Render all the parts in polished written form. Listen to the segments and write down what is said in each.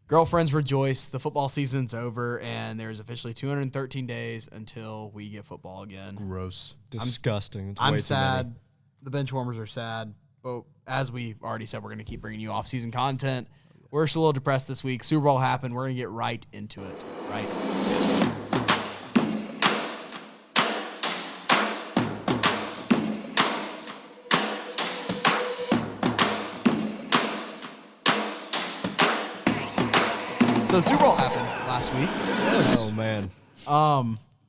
Girlfriends rejoice. The football season's over, and there's officially 213 days until we get football again. Gross. Disgusting. I'm sad. The Benchwarmers are sad. But as we already said, we're going to keep bringing you off-season content. We're just a little depressed this week. Super Bowl happened. We're going to get right into it. Right. So the Super Bowl happened last week. Oh, man.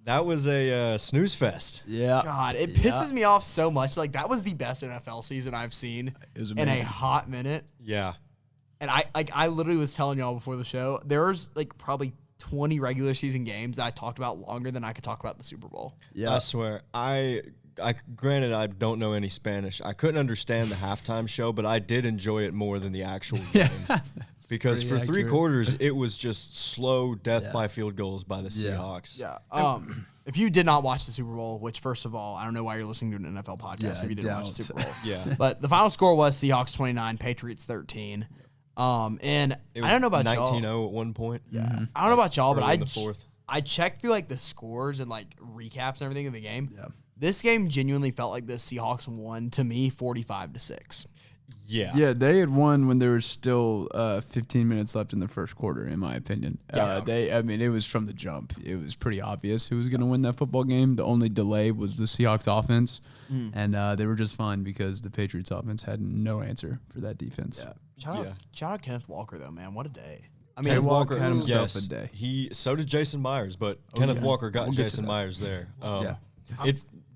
That was a snooze fest. Yeah. God, it pisses me off so much. Like, that was the best NFL season I've seen in a hot minute. Yeah. And I literally was telling y'all before the show, there was like probably 20 regular season games that I talked about longer than I could talk about the Super Bowl. Yeah. I swear. Granted, I don't know any Spanish. I couldn't understand the halftime show, but I did enjoy it more than the actual game. Because for three quarters, it was just slow death by field goals by the Seahawks. Yeah. If you did not watch the Super Bowl, which first of all, I don't know why you're listening to an NFL podcast if you didn't watch the Super Bowl. But the final score was Seahawks 29, Patriots 13. And I don't know about y'all. 19-0 at one point. Yeah. I don't know about y'all, but fourth. I checked through like the scores and like recaps and everything of the game. Yeah. This game genuinely felt like the Seahawks won to me 45-6. Yeah. Yeah, they had won when there was still 15 minutes left in the first quarter, in my opinion. It was from the jump. It was pretty obvious who was going to win that football game. The only delay was the Seahawks offense, and they were just fine because the Patriots offense had no answer for that defense. Yeah. Shout out Kenneth Walker, though, man. What a day. I mean, Walker had himself a day. So did Jason Myers, but Kenneth Walker got Jason Myers there.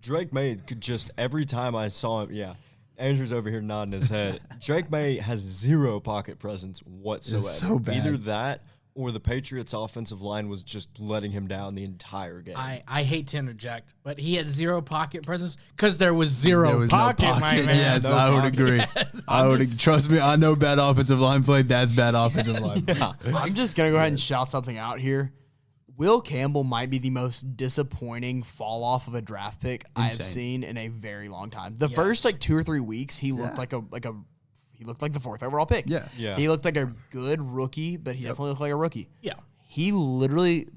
Drake May could just, every time I saw him, Andrew's over here nodding his head. Drake May has zero pocket presence whatsoever. It's so bad. Either that or the Patriots' offensive line was just letting him down the entire game. I hate to interject, but he had zero pocket presence because there was zero pocket, no pocket, my man. Yes, no I would pocket. agree. Yes, trust me, I know bad offensive line play. That's bad offensive line play. I'm just going to go ahead and shout something out here. Will Campbell might be the most disappointing fall off of a draft pick I've seen in a very long time. The first like 2 or 3 weeks, he looked like he looked like the 4th overall pick. Yeah. He looked like a good rookie, but he definitely looked like a rookie. Yeah. He literally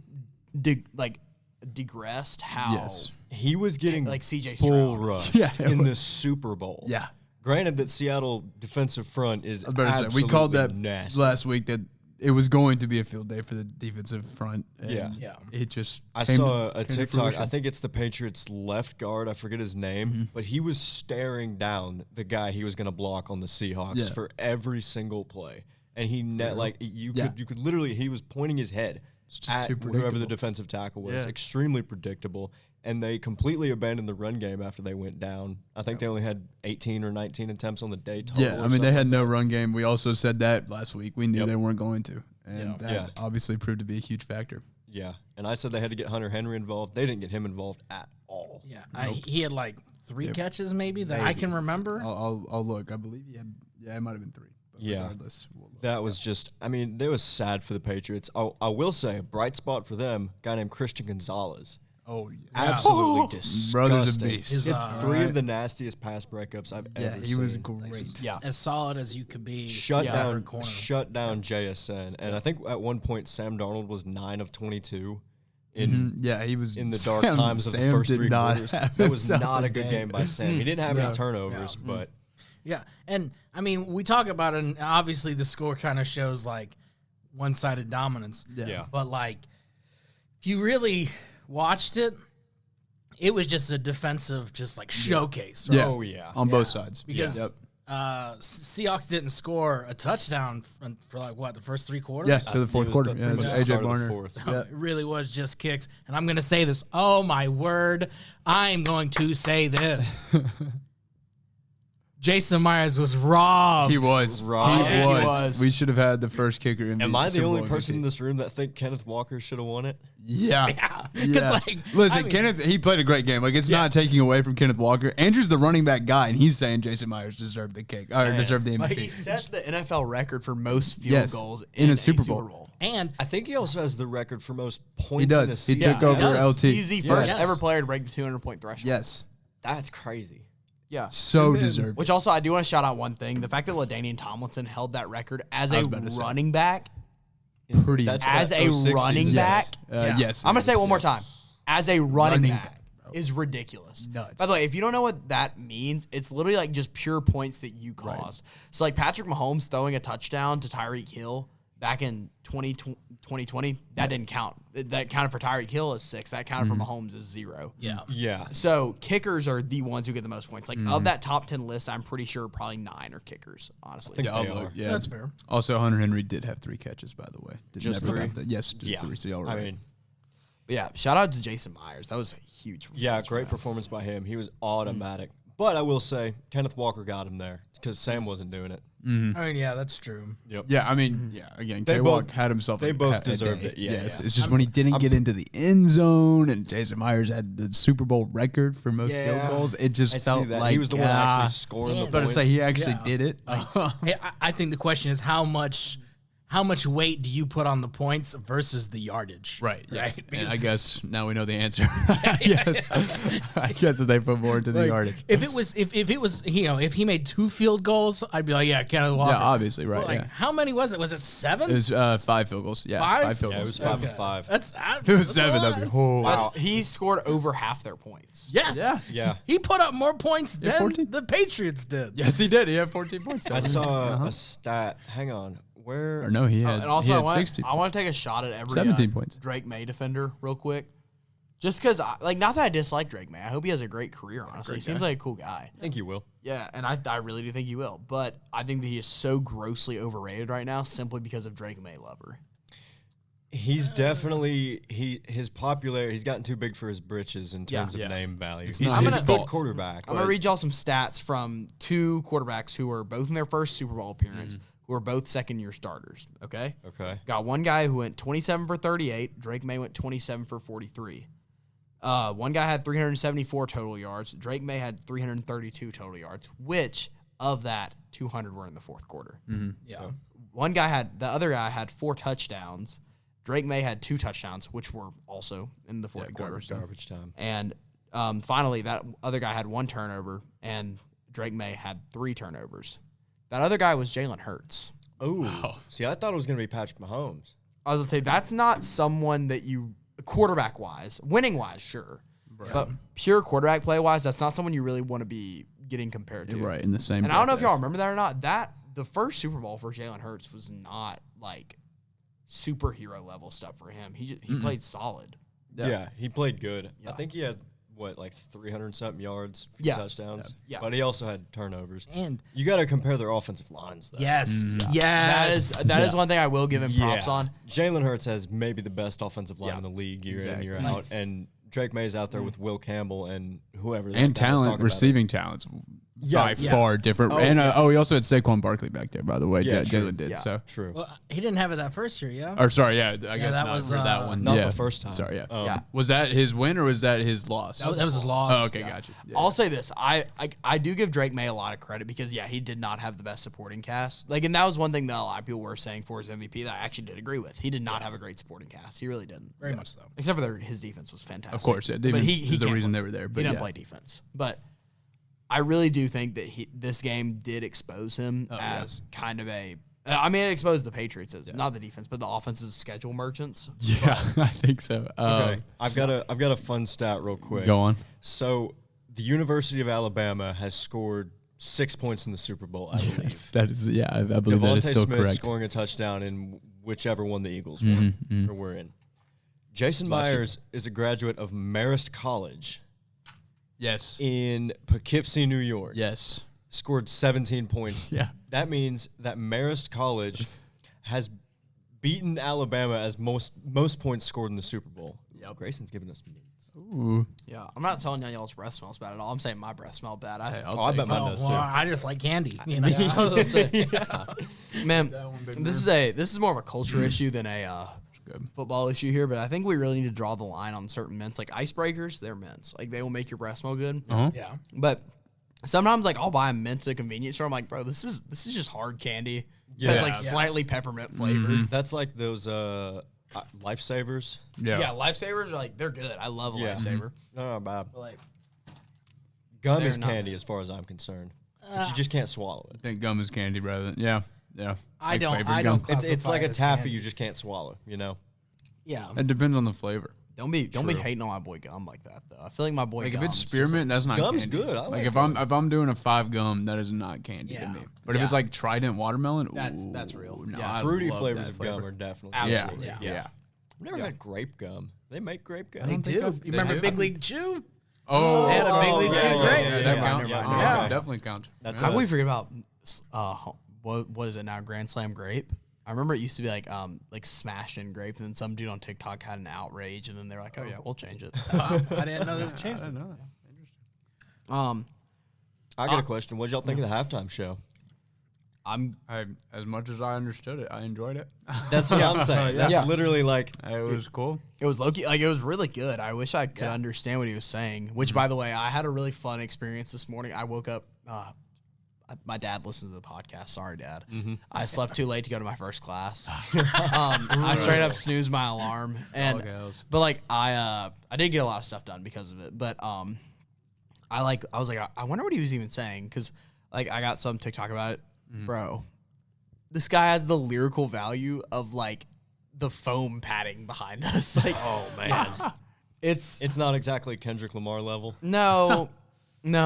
digressed how he was getting like CJ bull Stroud rushed in the Super Bowl. Yeah. Granted that Seattle defensive front is absolutely we called that nasty. last week that it was going to be a field day for the defensive front. And it just I saw a TikTok. I think it's the Patriots left guard. I forget his name, but he was staring down the guy he was going to block on the Seahawks for every single play. And he you could literally, he was pointing his head at whoever the defensive tackle was. Extremely predictable. And they completely abandoned the run game after they went down. I think they only had 18 or 19 attempts on the day total. Yeah, I mean, they had no run game. We also said that last week. We knew they weren't going to. And that obviously proved to be a huge factor. Yeah, and I said they had to get Hunter Henry involved. They didn't get him involved at all. Yeah, he had like 3 catches maybe that I can remember. I'll look. I believe he had, it might have been 3. But regardless. That was just, I mean, it was sad for the Patriots. I will say, a bright spot for them, a guy named Christian Gonzalez. Oh, yeah. Absolutely disgusting. Brother's a beast. He had 3 of the nastiest pass breakups I've ever seen. He was great. Yeah. As solid as you could be. Shut down JSN. And I think at one point Sam Darnold was 9 of 22. He was in the dark times of the first 3 quarters. That was not a good game by Sam. He didn't have any turnovers, but yeah. And I mean, we talk about it, and obviously the score kind of shows like one-sided dominance. Yeah. But like, if you really watched it, it was just a defensive, just like showcase. Right? Yeah. Oh yeah, on both sides. Because Seahawks didn't score a touchdown for like what, the first 3 quarters. Yes, for the fourth quarter. Yeah, AJ Barner. It really was just kicks. And I'm going to say this. Oh my word! I'm going to say this. Jason Myers was robbed. He was. We should have had the first kicker in. Am I the only person in this room that think Kenneth Walker should have won it? Yeah. Because like, listen, Kenneth, he played a great game. Like, it's not taking away from Kenneth Walker. Andrew's the running back guy, and he's saying Jason Myers deserved the kick or deserved the MVP. Like, he set the NFL record for most field goals in a Super Bowl. And I think he also has the record for most points. He does. In a season. He took over LT. He's the first ever player to break the 200-point threshold. Yes. That's crazy. Yeah. So deserved. Which also, I do want to shout out one thing. The fact that LaDainian Tomlinson held that record as a running back pretty as a running back. Yes. I'm gonna say it one more time. As a running back is ridiculous. Nuts. By the way, if you don't know what that means, it's literally like just pure points that you caused. So like Patrick Mahomes throwing a touchdown to Tyreek Hill back in 2020, that didn't count. That counted for Tyreek Hill as 6. That counted for Mahomes as 0. Yeah. So kickers are the ones who get the most points. Like of that top 10 list, I'm pretty sure probably 9 are kickers, honestly. I think they are. Yeah, That's fair. Also, Hunter Henry did have 3 catches, by the way. Just never 3? got that. Yes, just 3. So y'all right. I mean, But yeah, shout out to Jason Myers. That was a huge. great performance by him. He was automatic. But I will say, Kenneth Walker got him there because Sam wasn't doing it. I mean, yeah, that's true. Yep. Yeah, I mean, again, They K-Walk both- had himself. they a- both a deserved day. it. Yeah, yes, yeah. it's just when he didn't get into the end zone, and Jason Myers had the Super Bowl record for most field goals. It just I see felt that. like He was the one actually scoring the But to points. say he actually did it. Hey, I think the question is how much weight do you put on the points versus the yardage? Right. Yeah. Right. And Because, I guess now we know the answer. Yes. I guess that they put more into the like, yardage. if it was if he made 2 field goals, I'd be like, yeah, Kenneth Walker. Yeah, obviously, right. But, like, yeah. how many was it? Was it 7? It was 5 field goals. Yeah, 5? field Yeah, it goals. was 5 of 5. That's If it was 7, that'd be Wow. He scored over half their points. Yes. Yeah. Yeah. He put up more points than 14. the Patriots did. Yes, he did. He had 14 points. I saw a stat. Hang on. Where? Or no, he had, And also, he I had want 16. to take a shot at every 17 points. Drake May defender real quick. Just because, not that I dislike Drake May. I hope he has a great career, honestly. He seems like a cool guy. I think you will. Yeah, and I really do think he will. But I think that he is so grossly overrated right now simply because of Drake May lover. He's definitely his popularity. He's gotten too big for his britches in terms of name value. He's not a his good fault. quarterback. I'm going to read y'all some stats from 2 quarterbacks who were both in their first Super Bowl appearance, who are both second-year starters, okay? Okay. Got one guy who went 27 for 38. Drake May went 27 for 43. One guy had 374 total yards. Drake May had 332 total yards, which of that, 200 were in the fourth quarter. Yeah. The other guy had 4 touchdowns. Drake May had 2 touchdowns, which were also in the fourth quarter. Garbage time. And finally, that other guy had 1 turnover, and Drake May had 3 turnovers. That other guy was Jalen Hurts. Oh, see, I thought it was going to be Patrick Mahomes. I was going to say, that's not someone that you, quarterback-wise, winning-wise, sure. But pure quarterback play-wise, that's not someone you really want to be getting compared to. Right, in the same. And I don't know if y'all remember that or not. The first Super Bowl for Jalen Hurts was not, like, superhero-level stuff for him. He played solid. Yeah, he played good. Yeah. I think he had, 300-something yards, few touchdowns. Yeah. But he also had turnovers. And You got to compare their offensive lines, though. yes, yes, That is one thing I will give him props on. Jalen Hurts has maybe the best offensive line in the league year in, year out. And Drake May's out there with Will Campbell and whoever. that And guy was talent, talking about. receiving talents, by far different. Oh, and yeah. he also had Saquon Barkley back there, by the way. Yeah, Yeah, true. Jalen did. Yeah. So, True. Well, he didn't have it that first year, yeah. or sorry, I guess that not was, for that one. Not yeah. the first time. Sorry, yeah. Yeah. Was that his win or was that his loss? That was his loss. Oh, okay, gotcha. Yeah. I'll say this. I do give Drake May a lot of credit because, he did not have the best supporting cast. And that was one thing that a lot of people were saying for his MVP that I actually did agree with. He did not have a great supporting cast. He really didn't. Very much so. Except for his defense was fantastic. Of course, yeah. But Defense he is the can't reason play. they were there. He But didn't yeah. play defense. But I really do think that this game did expose him as kind of a. It exposed the Patriots as not the defense, but the offense's schedule merchants. Yeah, I think so. Okay. I've got a fun stat real quick. Go on. So the University of Alabama has scored 6 points in the Super Bowl, I believe. That is, I believe that is Devontae still Smith correct. scoring a touchdown in whichever one the Eagles won or were in. Jason Myers is a graduate of Marist College Yes. in Poughkeepsie, New York. Yes. Scored 17 points. Yeah. That means that Marist College has beaten Alabama as most points scored in the Super Bowl. Yep. Grayson's giving us minutes. Ooh. Yeah, I'm not telling y'all's breath smells bad at all. I'm saying my breath smelled bad. I bet mine does too. I just like candy. You know? I was gonna say, man, this is more of a culture issue than a football issue here. But I think we really need to draw the line on certain mints, like icebreakers. They're mints, like they will make your breath smell good. Yeah. But sometimes, I'll buy a mint at a convenience store. I'm like, bro, this is just hard candy. Yeah. That's slightly peppermint flavored. That's like those Lifesavers. Yeah, Lifesavers are they're good. I love a Lifesaver. No, bad. But Gum they're is not candy as far as I'm concerned. But you just can't swallow I it. think gum is candy rather than, yeah. Yeah. I Like don't. flavored I gum. don't. Classify It's like a as taffy candy. you just can't swallow, you know? Yeah. It depends on the flavor. Don't be hating on my boy Gum like that though. I feel like my boy Like Gum. if it's spearmint, that's not Gum's candy. good. I like if I'm doing a 5 gum, that is not candy to Yeah. me. But if it's Yeah. like Trident watermelon, That's real. No, Yeah. I Fruity love flavors that of flavor. gum are definitely Absolutely. good. Yeah. I've never had grape gum. They make grape gum. They don't think do. I've- You remember they do? Big League Chew? Oh, They had a Big League yeah, Chew yeah, grape. yeah, yeah, that yeah, counts. yeah, Yeah, yeah. that definitely counts. That Yeah. I always forget about what is it now? Grand Slam grape. I remember it used to be like smashed in grape, and then some dude on TikTok had an outrage, and then they're like, "Oh yeah, we'll change it." I didn't know they changed it. I got a question. What did y'all think of the halftime show? As much as I understood it, I enjoyed it. That's what I'm saying. That's Yeah. literally like It was cool. It was low-key, like it was really good. I wish I could understand what he was saying. Which, by the way, I had a really fun experience this morning. I woke up. My dad listens to the podcast. Sorry, Dad. I slept too late to go to my first class. I straight up snoozed my alarm, and but like I did get a lot of stuff done because of it. But I was like, I wonder what he was even saying, because like I got some TikTok about it, bro. This guy has the lyrical value of like the foam padding behind us. Like, oh man. it's It's not exactly Kendrick Lamar level. no. It's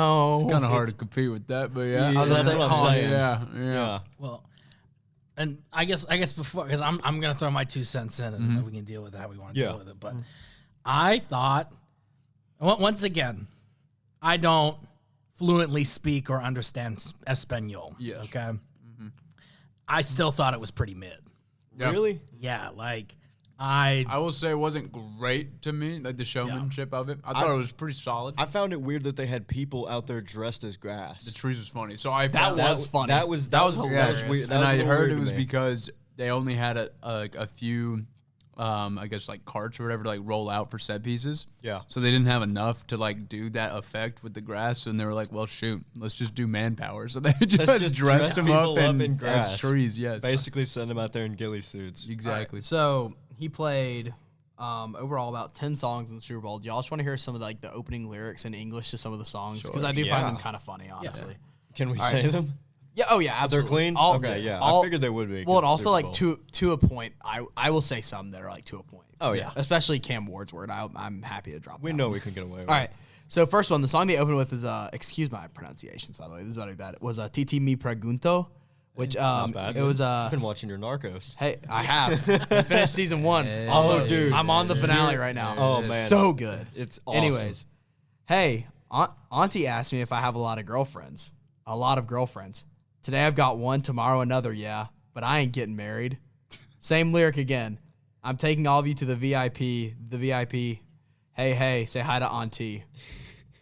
kind of hard to compete with that, but yeah. I was That's gonna what say, I'm saying. Yeah. Well, and I guess before, because I'm gonna throw my 2 cents in, and we can deal with how we want to deal with it. But I thought, once again, I don't fluently speak or understand Espanol. Yes. Okay. I still thought it was pretty mid. Yeah. Really? Yeah, like I will say it wasn't great to me, like the showmanship of it. I thought it was pretty solid. I found it weird that they had people out there dressed as grass. The trees was funny. So That was funny. That was hilarious. weird. and was a I little heard weird it to was me. because they only had a few, I guess like carts or whatever to like roll out for set pieces. Yeah. So they didn't have enough to like do that effect with the grass, and they were like, "Well, shoot, let's just do manpower." So they just dressed them people up up in in grass. as trees. Yes, Basically send them out there in ghillie suits. exactly. So he played overall about 10 songs in the Super Bowl. Do y'all just want to hear some of the opening lyrics in English to some of the songs? Because I do find them kind of funny, honestly. Can we say them? Yeah. Oh yeah. They're Absolutely. clean? Okay, yeah. I figured they would be. Well, 'cause and also Super like Bowl. to a point. I will say some that are like to a point. Oh, yeah. Especially Cam Ward's word. I'm happy to drop. We that know one. we can get away with All right. So first one, the song they open with is excuse my pronunciations, by the way. This is about to be bad. It was Titi Mi Pregunto, which Not bad. it was I've been watching your Narcos. Hey, I have. I finished season 1. Oh, dude. I'm on the finale right now. Oh, It's man. so good. It's awesome. Anyways, hey, Auntie asked me if I have a lot of girlfriends. A lot of girlfriends. Today I've got one, tomorrow another, yeah, but I ain't getting married. Same lyric again. I'm taking all of you to the VIP. The VIP. Hey, say hi to Auntie.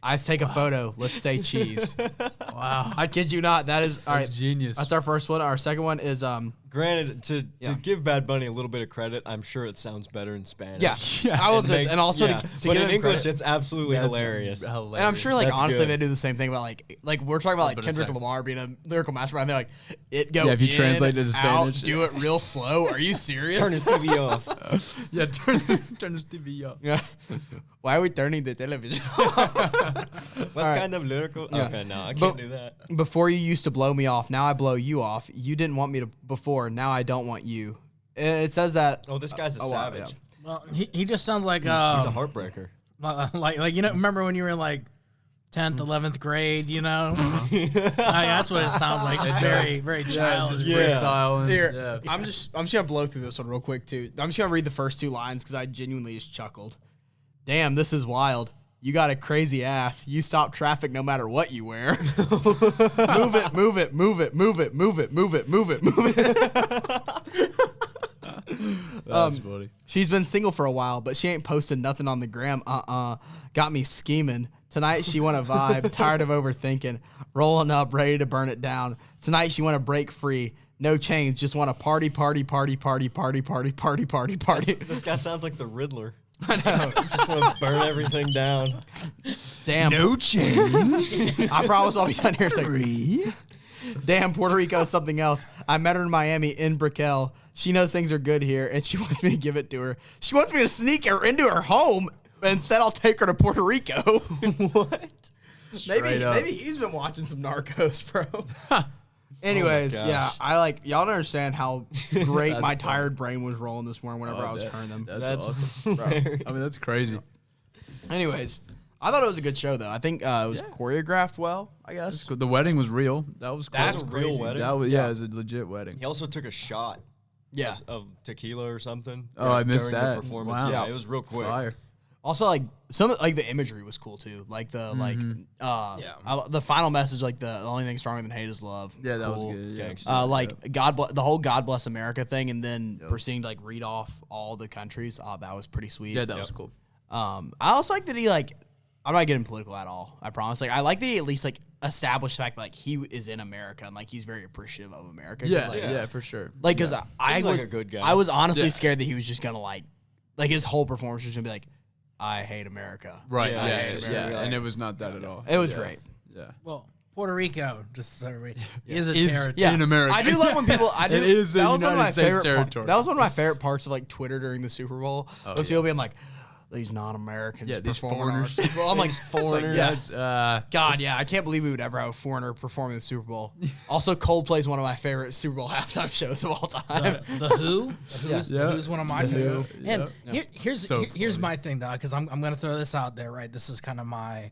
I take a photo. Let's say cheese. Wow. I kid you not. That is all right. genius. That's our first one. Our second one is Granted, to give Bad Bunny a little bit of credit, I'm sure it sounds better in Spanish. yeah. I will say, and also to but give in him English, credit, it's absolutely hilarious. and I'm sure, like, That's honestly, good. they do the same thing about, like we're talking about, like, but Kendrick it's like- Lamar being a lyrical mastermind. They're like, it go Yeah, if you in, translate it to out, Spanish. do it real slow. Are you serious? Turn his TV off. Yeah, turn this TV up. Yeah. Why are we turning the television? What kind of lyrical? Yeah. Okay, no, I But- can't do that. Before you used to blow me off, now I blow you off. You didn't want me to before, now I don't want you. And it says that. Oh, this guy's a wow, savage. yeah. well, he just sounds like He's a heartbreaker. like remember when you were in like 10th, 11th grade, that's what it sounds like. Just very childish. Freestyle. Here, I'm just gonna blow through this one real quick too. I'm just gonna read the first 2 lines because I genuinely just chuckled. Damn, this is wild. You got a crazy ass. You stop traffic no matter what you wear. Move it, move it, move it, move it, move it, move it, move it, move it. That's funny. She's been single for a while, but she ain't posted nothing on the gram. Got me scheming. Tonight she want to vibe. Tired of overthinking. Rolling up, ready to burn it down. Tonight she want to break free. No chains, just want to party. This guy sounds like the Riddler. I know. Just want to burn everything down. Damn. No change. I promise I'll be done here. Damn, Puerto Rico is something else. I met her in Miami in Brickell. She knows things are good here, and she wants me to give it to her. She wants me to sneak her into her home. But instead, I'll take her to Puerto Rico. What? Maybe he's been watching some Narcos, bro. Anyways, Oh yeah, y'all don't understand how great my tired brain was rolling this morning whenever I was hearing them. That's awesome, bro. I mean, that's crazy. Anyways, I thought it was a good show though. I think it was choreographed well. I guess The wedding was real. That was cool. That's a real wedding. That was, it was a legit wedding. He also took a shot. Yeah. Of tequila or something. Oh, I missed during that. The performance. Wow. Yeah, it was real quick. Fire. Also, like the imagery was cool too. Like the the final message, like the only thing stronger than hate is love. Yeah, that Cool. was good. Yeah. Gangster. the whole God bless America thing, and then proceeding to like read off all the countries. That was pretty sweet. Yeah, that was cool. I also like that he I'm not getting political at all. I promise. Like I like that he at least established the fact that he is in America and he's very appreciative of America. Yeah, for sure. Because I Seems was like a good guy. I was honestly scared that he was just gonna like his whole performance was gonna be like, I hate America. Right. Yeah, Yeah. And it was not that at all. It was great. Yeah. Well, Puerto Rico, just so is a Is- territory. yeah. In America. I do love when people. It is a that was one of United my States favorite territory. That was one of my favorite parts of Twitter during the Super Bowl. Those people being like, these non-Americans. Yeah, these performing on our foreigners. Super Bowl. I'm like, foreigners. Yes. God, yeah, I can't believe we would ever have a foreigner performing the Super Bowl. Also, Coldplay is one of my favorite Super Bowl halftime shows of all time. The Who? The Who's one of my favorite. Who. And Yeah. here's So here's funny. my thing, though, because I'm going to throw this out there, right? This is kind of my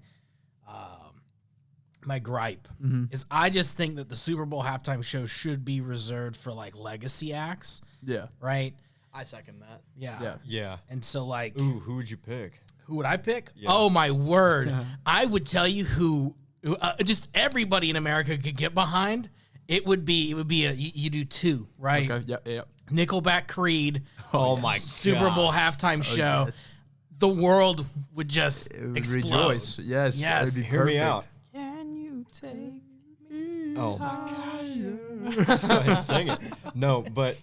my gripe. Is I just think that the Super Bowl halftime show should be reserved for legacy acts, Yeah. right? I second that. Yeah. Yeah. And so Ooh, who would you pick? who would I pick? Yeah. Oh my word! I would tell you who just everybody in America could get behind. It would be you do two, right? Okay. Yeah. Yeah. Nickelback, Creed. Oh my Super Bowl halftime show. yes. The world would just It would explode. rejoice. Yes. Yes. It'd be Hear me perfect. out. Can you take me? Oh my gosh. Just go ahead and sing it. No, but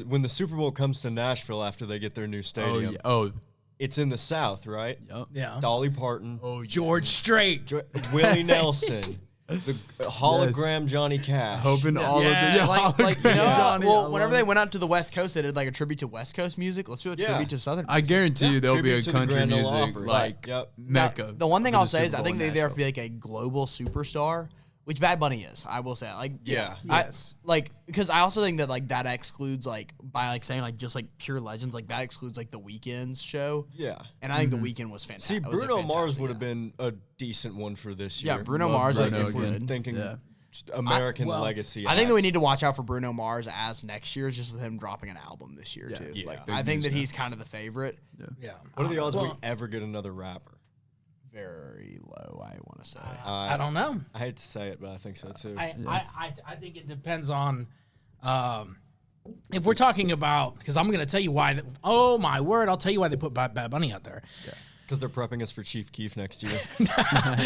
when the Super Bowl comes to Nashville after they get their new Oh, stadium, yeah. Oh. it's in the South, right? Yep. Yeah. Dolly Parton, George Strait. Willie Nelson, the hologram Johnny Cash. Hoping all of the Whenever they went out to the West Coast, they did a tribute to West Coast music. Let's do a tribute to Southern. I guarantee you there'll be a Tribute to the country Grand Ole music Opry. Yep. mecca. The one thing for I'll the say is Super I think Bowl they in there have Nashville. to be a global superstar, which Bad Bunny is. I will say Yeah. because I also think that that excludes by saying just pure legends that excludes the Weeknd's show. Yeah. And I think the Weeknd was fantastic. See, Bruno Mars would have been a decent one for this year. Yeah, Bruno Love Mars. Bruno If we're again. Thinking Yeah. just American legacy. I think that we acts. need to watch out for Bruno Mars as next year's, just with him dropping an album this year too. Yeah. I think that he's kind of the favorite. Yeah. What are the odds we ever get another rapper? Very low, I want to say. I don't know. I hate to say it, but I think so too. I think it depends on if we're talking about, because I'm going to tell you why. Oh my word! I'll tell you why they put Bad Bunny out there. Because they're prepping us for Chief Keef next year.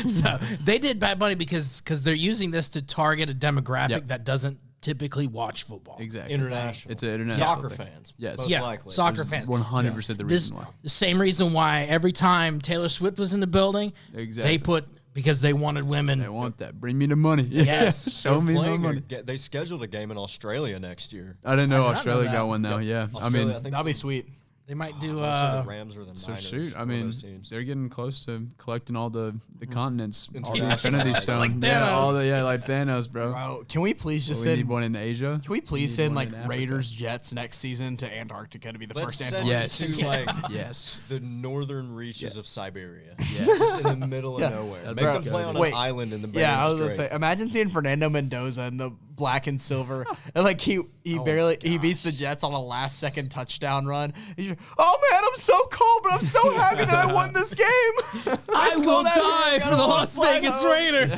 So they did Bad Bunny because they're using this to target a demographic that doesn't typically watch football. Exactly. International. It's an international Soccer thing. fans. Yes. Most Yeah, likely. soccer fans. 100% the This reason why. the same reason why every time Taylor Swift was in the building, Exactly. they put because they wanted women. They want that. Bring me the money. Yes. Show me my Playing money. they scheduled a game in Australia next year. I didn't know I did not know Australia that. got one though. Yeah. Australia, I mean, think That'd be sweet. They might do. the Rams or the so Niners. shoot. I one of mean, those teams. they're getting close to collecting all the continents, all the International. Infinity Like Stone. Thanos. Like Thanos, bro. Bro, can we please just We need send? one in Asia. Can we please need send one in Africa. Raiders Jets next season to Antarctica to be the Let's first send Antarctica? it to like Yes. the northern reaches of Siberia. Yes. In the middle of nowhere. That'd Make be them play good. on Wait. an island in the Bering Yeah, I was gonna Strait. say. Imagine seeing Fernando Mendoza in the black and silver, and he beats the Jets on a last second touchdown run. He's like, oh man, I'm so cold, but I'm so happy that I won this game. I will die for the Las Vegas Raiders.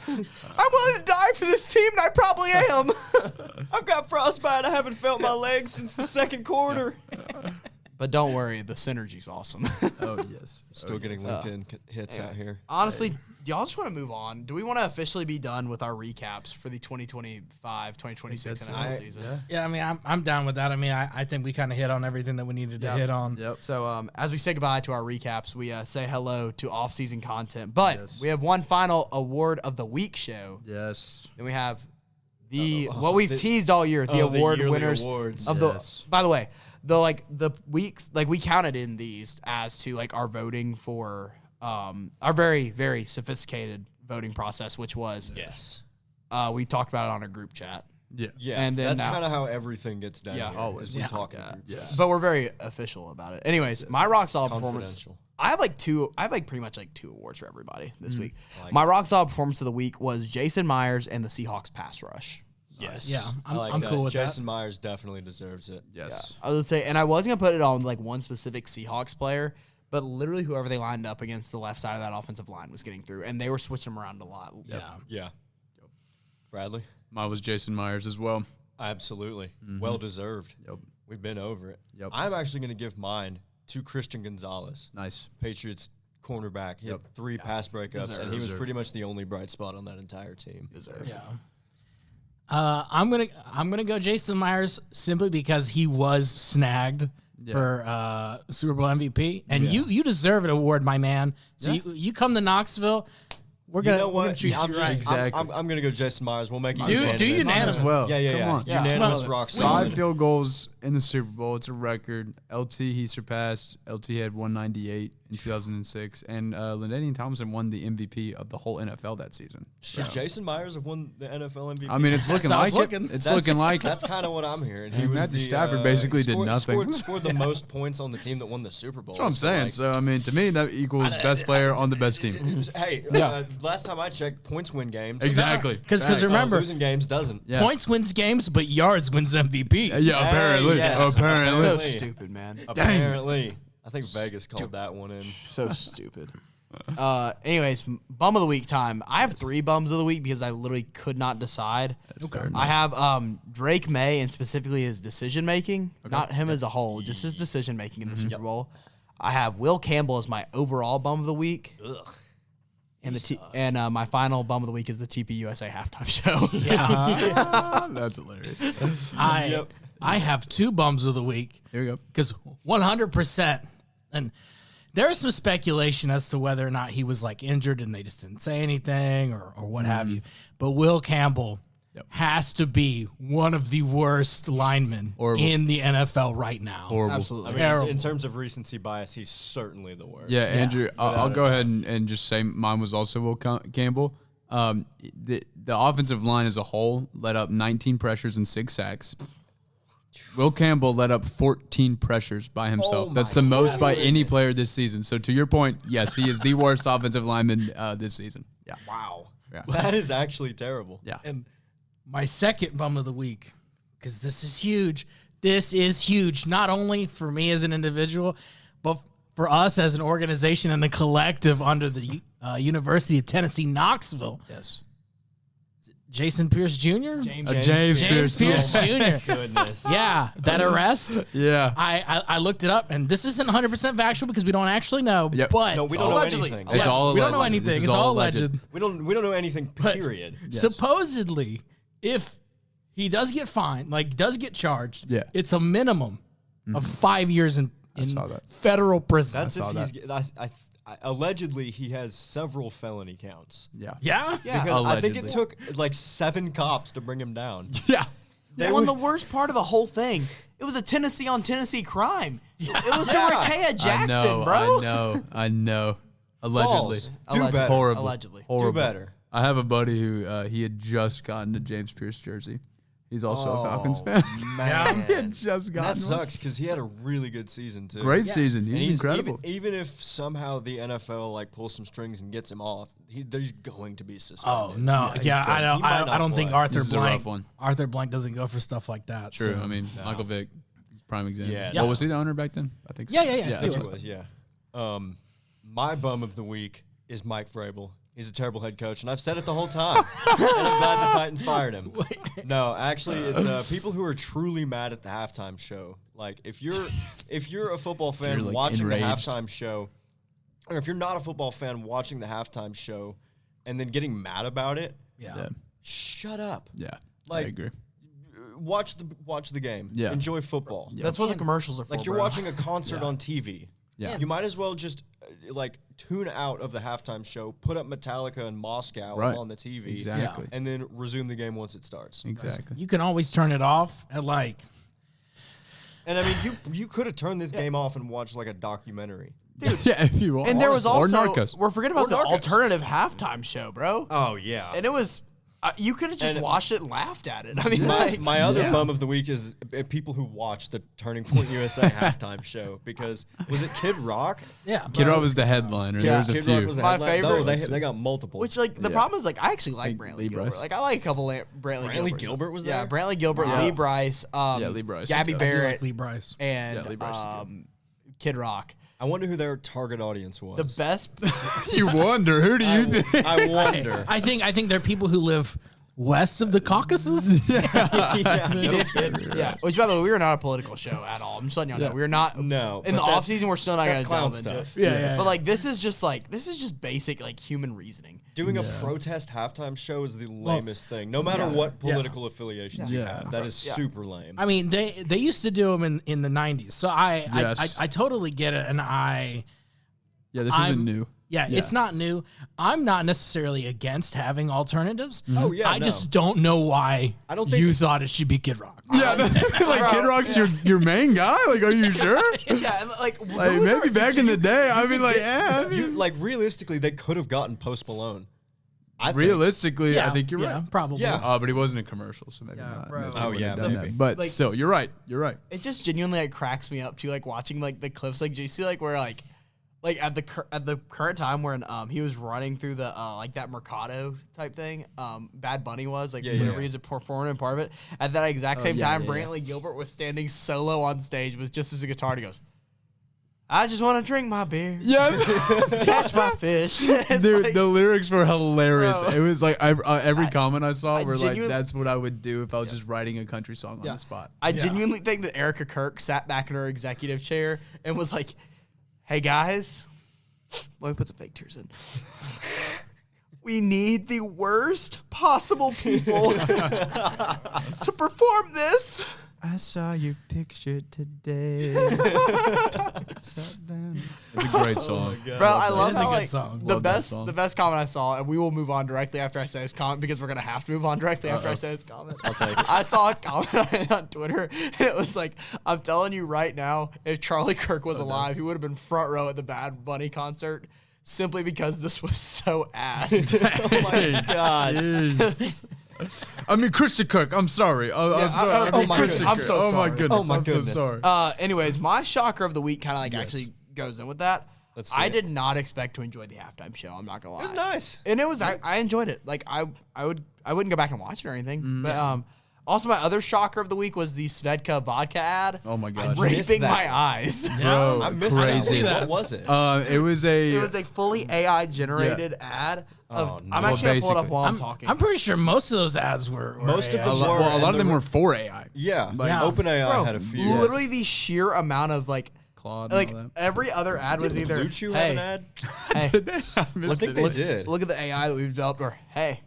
I'm willing to die for this team, and I probably am. I've got frostbite. I haven't felt my legs since the second quarter. But don't worry, the synergy's awesome. Oh yes. Still getting LinkedIn hits out here. Honestly, do y'all just want to move on? Do we want to officially be done with our recaps for the 2025-2026 NFL season? Yeah, I mean, I'm down with that. I mean, I think we kind of hit on everything that we needed to hit on. Yep. So as we say goodbye to our recaps, we say hello to off-season content. But we have one final award of the week show. Yes. Then we have what we've teased all year, the award yearly winners awards. of Yes. the. By the way, the weeks we counted in these as to our voting for our very, very sophisticated voting process, which was Yes. we talked about it on a group chat. Yeah, and then that's kind of how everything gets done. Yeah, here, always. is we talk in group chats. But we're very official about it. Anyways, my rock solid performance. I have pretty much like 2 awards for everybody this week. My rock solid performance of the week was Jason Myers and the Seahawks pass rush. Yes. Yeah, I'm cool with that. Jason Myers definitely deserves it. Yes. I would say, and I was going to put it on like one specific Seahawks player, but literally whoever they lined up against the left side of that offensive line was getting through, and they were switching them around a lot. Yeah. Bradley? Mine was Jason Myers as well. Absolutely. Well deserved. Yep. We've been over it. Yep. I'm actually going to give mine to Christian Gonzalez. Nice. Patriots cornerback. He had 3 pass breakups, and he was pretty much the only bright spot on that entire team. Yeah. I'm gonna go Jason Myers simply because he was snagged for Super Bowl MVP, and you deserve an award, my man. So you come to Knoxville. We're gonna treat you right. Exactly. I'm gonna go Jason Myers. We'll make it unanimous. Do unanimous. Well, Yeah. Come on. Unanimous rock solid. 5 field goals in the Super Bowl. It's a record. LT he surpassed. LT had 198 in 2006, and LaDainian Tomlinson won the MVP of the whole NFL that season. Should Jason Myers have won the NFL MVP? I mean, it's looking like it. It's looking like it. That's kind of what I'm hearing. He And was Matthew Stafford basically did nothing. Scored the most points on the team that won the Super Bowl. That's what I'm saying. So, I mean, to me, that equals best player on the best team. Hey, last time I checked, points win games. Exactly. Because remember, losing games doesn't. Yeah. points wins games, but yards wins MVP. Yeah, apparently. yes. Apparently. So stupid, man. Apparently. I think Vegas called that one in. So stupid. Anyways, bum of the week time. I have 3 bums of the week because I literally could not decide. That's fair I have Drake May and specifically his decision making, not him as a whole, just his decision making in the Super Bowl. I have Will Campbell as my overall bum of the week. Ugh. And my final bum of the week is the TP USA halftime show. That's hilarious. I have 2 bums of the week. Here we go. Because 100%, and there's some speculation as to whether or not he was like injured and they just didn't say anything or what have you. But Will Campbell has to be one of the worst linemen in the NFL right now. Horrible. Absolutely. I mean, in terms of recency bias, he's certainly the worst. Yeah, Andrew, I'll go ahead and just say mine was also Will Campbell. The offensive line as a whole let up 19 pressures and 6 sacks. Will Campbell let up 14 pressures by himself. That's the most by any player this season. So to your point, yes, he is the worst offensive lineman this season. Yeah. Wow. Yeah. That is actually terrible. Yeah. And my second bum of the week, because this is huge. This is huge, not only for me as an individual, but for us as an organization and a collective under the University of Tennessee, Knoxville. Yes. Jason Pierce Jr.? James Pierce Jr. Goodness. Yeah, that arrest. Yeah. I looked it up, and this isn't 100% factual because we don't actually know. Yep. But No, we don't know anything. It's all we don't know alleged. This anything. is It's all alleged. alleged. We don't know anything, period. Yes. Supposedly, if he does get fined, like does get charged, it's a minimum of 5 years in saw that. federal prison. That's if allegedly he has several felony counts. Yeah. Yeah? Because I think it took like 7 cops to bring him down. Yeah. The worst part of the whole thing, it was a Tennessee on Tennessee crime. It was Dorothea Jackson, bro. I know. Allegedly. Do better. Horrible. Allegedly. Horrible. Do better. I have a buddy who he had just gotten a James Pierce jersey. He's also a Falcons fan. Man. He had just gotten That one. sucks because he had a really good season too. Great season. And He's incredible. Even if somehow the NFL like pulls some strings and gets him off, he's going to be Oh suspended. no! Yeah, I don't think Arthur This is a Blank. rough one. Arthur Blank doesn't go for stuff like that. True. so- I mean, Michael Vick, prime example. Yeah. Well, was he the owner back then? I think so. Yeah. Yeah, He that's He what was, yeah. My bum of the week is Mike Vrabel. He's a terrible head coach, and I've said it the whole time. And I'm glad the Titans fired him. No, actually, it's people who are truly mad at the halftime show. Like, if you're a football fan You're, like, watching enraged. the halftime show, or if you're not a football fan watching the halftime show, and then getting mad about it, Yeah. shut up. Yeah. Like, I agree. Watch the game. Yeah. Enjoy football. That's what the commercials are for. Like you're bro. watching a concert on TV. Yeah. You might as well just like tune out of the halftime show, put up Metallica in Moscow on the TV, Exactly. and then resume the game once it starts. Exactly. You can always turn it off at like. And I mean, you could have turned this game off and watched like a documentary. Yeah, if you want. And there was or also Narcos. we're forgetting about the Narcos. alternative halftime show, bro. Oh yeah. And it was You could have just watched it and laughed at it. I mean, my other bum of the week is people who watched the Turning Point USA halftime show because was it Kid Rock? Yeah, Kid Rock was the headliner. Yeah, There was a Kid few. Rock was the My headliner. favorite. They got multiple. Which the problem is I actually like Brantley Gilbert. Bryce. Like I like a couple Brantley Gilbert was Yeah, there? Brantley Gilbert, Lee Bryce, Lee Bryce. Gabby Yeah. Barrett, Lee Bryce, and Lee Bryce, Kid Rock. I wonder who their target audience was. The best. You wonder, who do you think? I wonder. I think they're people who live west of the Caucasus. Yeah. Which, by the way, we are not a political show at all. I'm just letting y'all know. We're not. No, In the but off season, we're still not going that's to clown delve into it. stuff. Yeah. But this is just basic human reasoning. Doing a protest halftime show is the lamest thing. No matter what political affiliations you have, that is super lame. I mean, they used to do them in the 90s, so I totally get it, and this isn't new. Yeah, it's not new. I'm not necessarily against having alternatives. Oh, yeah, I just don't know why I don't think you thought it should be Kid Rock. Yeah, that's Kid Rock's your main guy. Like, are you sure? Yeah, and Like maybe back in the day. I mean, realistically, they could have gotten Post Malone. Realistically, I think you're right. Probably. Yeah. But he wasn't in commercial, so maybe not. bro. Maybe Oh, he yeah, wouldn't have done maybe. that. But still, you're right. You're right. It just genuinely cracks me up too, watching the clips. Do you see where at the current time when he was running through the that Mercado type thing, Bad Bunny was whenever he was performing in part of it. At that exact same time, Brantley Gilbert was standing solo on stage with just his guitar, and he goes, "I just want to drink my beer, Yes. catch my fish." Dude, the lyrics were hilarious. Bro. It was every comment I saw were that's what I would do if I was just writing a country song on the spot. I genuinely think that Erica Kirk sat back in her executive chair and was like, "Hey guys, let me put some fake tears in. We need the worst possible people to perform this." I saw your picture today. Sat down. It's a great song. Bro, I love It is a how good song. the Love that best song. the best comment I saw, and we will move on directly after I say this comment because we're gonna have to move on directly after I say this comment. I'll take it. I saw a comment on Twitter, and it was like, "I'm telling you right now, if Charlie Kirk was alive, he would have been front row at the Bad Bunny concert." Simply because this was so ass. Oh my god. I mean, Christian Kirk. I'm sorry. I'm sorry. oh my goodness. I'm so Oh my sorry. goodness. Oh my I'm goodness. so sorry. Anyways, my shocker of the week kind of actually goes in with that. Let's see I it. did not expect to enjoy the halftime show. I'm not gonna lie. It was nice. And it was I enjoyed it. I wouldn't go back and watch it or anything. But also my other shocker of the week was the Svedka vodka ad. Oh my gosh. Raping that. my eyes. Bro, I missed crazy. that. What was it? It was a. It was a fully AI generated ad. Oh, I'm no. actually gonna pull it up basically. while I'm talking. I'm pretty sure most of those ads were Most of AI. them were. a lot of and them there were for AI. Yeah. Yeah. OpenAI Bro, had a few. literally the sheer amount of Claude. And all that. every other ad was either Blue Chew hey, have an ad? hey, Did they? I missed think it. they did. look at the AI that we've developed, or hey,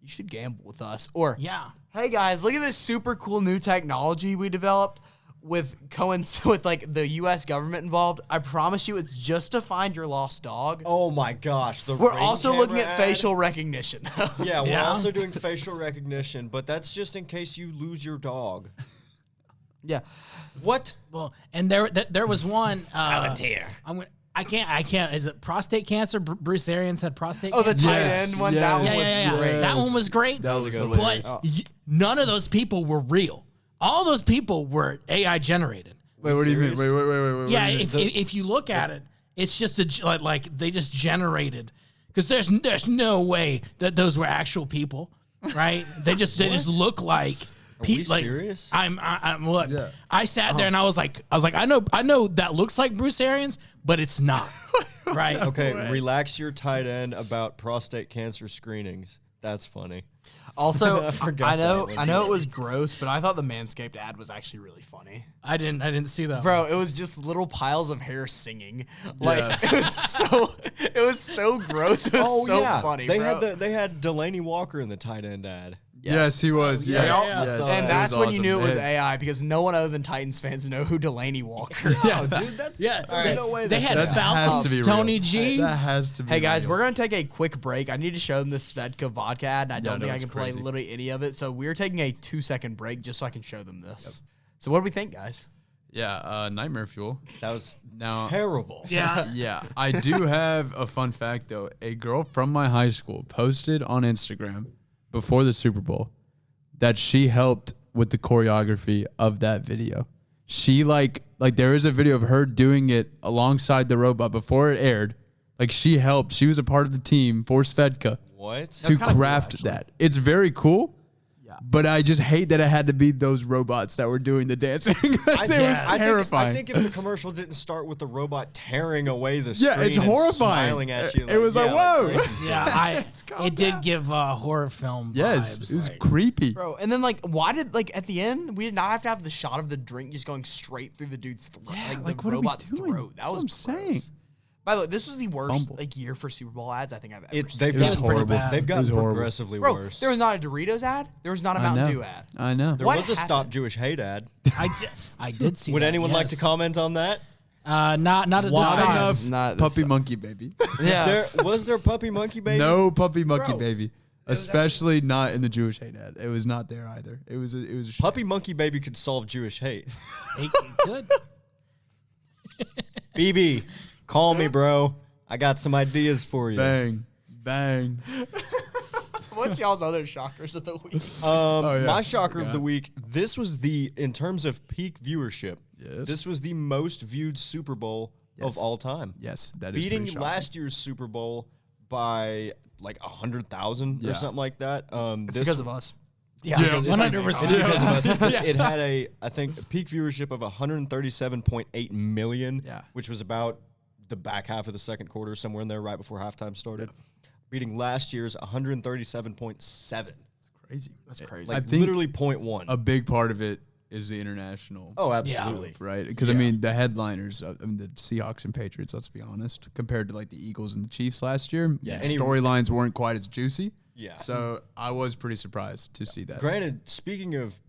you should gamble with us, or Yeah. hey guys, look at this super cool new technology we developed with the U.S. government involved. I promise you, it's just to find your lost dog. Oh my gosh. We're Ring also looking camera at ad? facial recognition. Yeah, we're Yeah. also doing facial recognition, but that's just in case you lose your dog. Yeah. What? Well, and there was one. Volunteer. I can't. Is it prostate cancer? Bruce Arians had prostate Oh, the cancer. tight Yes, end one. yes. That one Yeah. was great. That one was great. That was good. hilarious. But none of those people were real. All those people were AI generated. Wait, what do you mean? serious? Wait. Yeah, what do you mean? if you look at it, it's just they just generated, because there's no way that those were actual people, right? they just look like. we serious? I'm look. Yeah. I sat there and I was like, I know that looks like Bruce Arians, but it's not, right? Okay, relax your tight end about prostate cancer screenings. That's funny. Also, I forgot I know that one. it was gross, but I thought the Manscaped ad was actually really funny. I didn't see that. Bro, it was just little piles of hair singing. Like Yeah. it was so gross. It was so funny. They bro. had Delaney Walker in the tight end ad. Yes, he was. Yeah. Yes. Yeah. Yes. And and It that's when you awesome. knew it was They- AI because no one other than Titans fans know who Delaney Walker. No, dude, that's Yeah, there's no way they had That has Falcons, to be real. Tony G. That has to be. Hey guys, real. we're gonna take a quick break. I need to show them this Svedka vodka ad. And I don't no, think I it's can crazy. play literally any of it. So we're taking a 2-second break just so I can show them this. So what do we think, guys? Yeah, Nightmare Fuel. that was Now, terrible. Yeah. yeah, I do have a fun fact though. A girl from my high school posted on Instagram before the Super Bowl that she helped with the choreography of that video. She like there is a video of her doing it alongside the robot before it aired. Like she helped. She was a part of the team for Svedka. What? To craft that. It's very cool. Yeah. But I just hate that it had to be those robots that were doing the dancing. It was terrifying. I think if the commercial didn't start with the robot tearing away the screen, it's horrifying. Smiling at you, it was like whoa. It did give horror film vibes. Yes, it was creepy, bro. And then why did at the end we did not have to have the shot of the drink just going straight through the dude's throat, the what robot's are we doing? throat. That was what I'm saying. By the way, this was the worst year for Super Bowl ads I think I've ever seen. They've gotten horrible. They've gotten progressively worse. There was not a Doritos ad. There was not a Mountain Dew ad. I know. There was a Stop Jewish Hate ad. I did see. Would that, anyone like to comment on that? Not at this time. Not puppy monkey baby. Yeah. Was there puppy monkey baby? No puppy monkey baby. Especially not in the Jewish hate ad. It was not there either. It was a shame. Puppy monkey baby could solve Jewish hate. It could. BB, call me, bro. I got some ideas for you. Bang. What's y'all's other shockers of the week? My shocker of the week, this was in terms of peak viewership, this was the most viewed Super Bowl of all time. Yes, that is beating last year's Super Bowl by 100,000 or something like that. It's because of us. Yeah, 100%. It had I think, a peak viewership of 137.8 million, which was about the back half of the second quarter, somewhere in there, right before halftime started, beating last year's 137.7. That's crazy. That's crazy. I think literally 0.1. A big part of it is the international. Oh, absolutely. Right? Because, I mean, the headliners, the Seahawks and Patriots, let's be honest, compared to, the Eagles and the Chiefs last year, storylines weren't quite as juicy. Yeah. So I was pretty surprised to see that. Granted, speaking of,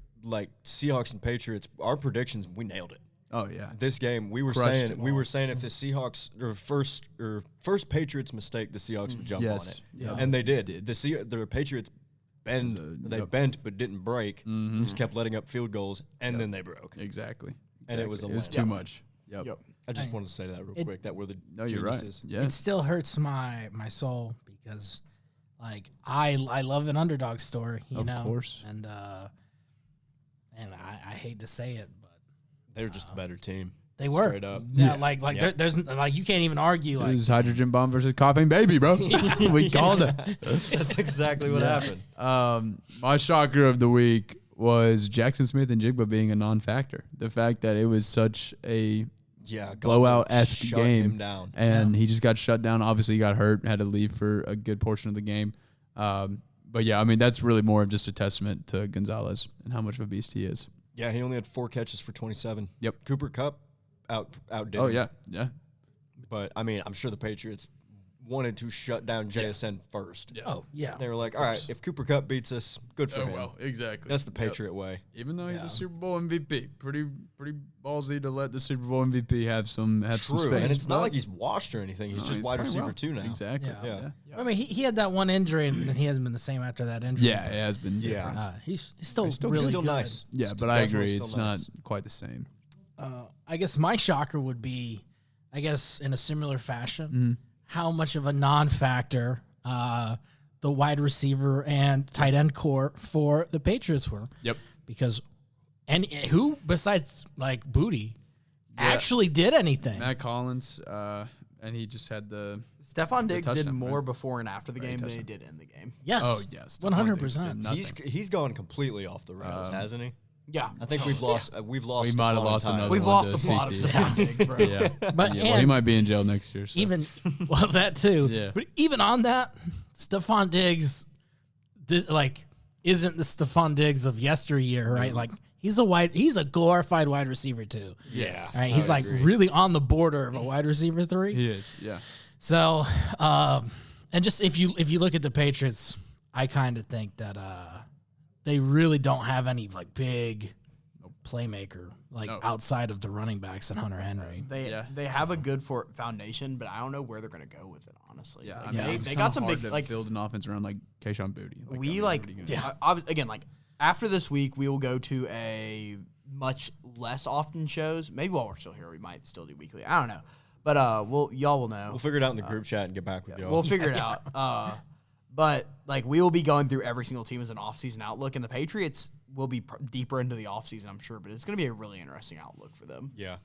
Seahawks and Patriots, our predictions, we nailed it. Oh yeah, this game we were saying if the Seahawks first Patriots mistake, the Seahawks would jump on it, and they did. The Patriots bent but didn't break. Just kept letting up field goals, and then they broke. Exactly. And it was too much. Yep. I just wanted to say that real quick. That were the you're right. Yeah. It still hurts my soul because I love an underdog story, you know, of course, and I hate to say it. They're just a better team. They were. Straight up. Yeah, there's you can't even argue. It was hydrogen bomb versus coughing baby, bro. We called it. That's exactly what happened. My shocker of the week was Jackson Smith and Jigba being a non-factor. The fact that it was such a blowout-esque game, and he just got shut down. Obviously, he got hurt, had to leave for a good portion of the game. But yeah, I mean, that's really more of just a testament to Gonzalez and how much of a beast he is. Yeah, he only had 4 catches for 27. Yep. Cooper Kupp outdid him. Oh, yeah. But, I mean, I'm sure the Patriots wanted to shut down JSN first. Yeah. Oh, yeah. They were like, all right, if Cooper Kupp beats us, good for him. Well, exactly. That's the Patriot way. Even though he's a Super Bowl MVP. Pretty ballsy to let the Super Bowl MVP have some space. And it's not like he's washed or anything. He's just wide receiver 2 now. Exactly. Yeah. I mean, he had that one injury, and he hasn't been the same after that injury. Yeah, it has been different. He's still really good. Nice. Yeah, but I agree. It's not quite the same. I guess my shocker would be, in a similar fashion, how much of a non-factor the wide receiver and tight end core for the Patriots were. Yep. Because who besides Booty actually did anything? Matt Collins, and he just had the Stephon Diggs did more before and after the game than he did in the game. Yes. Oh yes. 100%. He's gone completely off the rails, hasn't he? Yeah, I think we've lost. We might have lost another. We've lost the plot of Stephon Diggs, bro. Yeah, but he might be in jail next year. So. Even that too. Yeah. But even on that, Stephon Diggs, isn't the Stephon Diggs of yesteryear, right? He's a glorified wide receiver too. Yes. Right. He's really on the border of a wide receiver 3. He is. Yeah. So, and just if you look at the Patriots, I kind of think that they really don't have any big playmaker outside of the running backs and Hunter Henry. They have a good foundation, but I don't know where they're going to go with it. Honestly, yeah. I mean, they got some big build an offense around Kayshon Boutte. After this week, we will go to a much less often shows. Maybe while we're still here, we might still do weekly. I don't know, but y'all will know. We'll figure it out in the group chat and get back with y'all. We'll figure it out. But like we will be going through every single team as an offseason outlook, and the Patriots will be deeper into the offseason, I'm sure. But it's going to be a really interesting outlook for them. Yeah.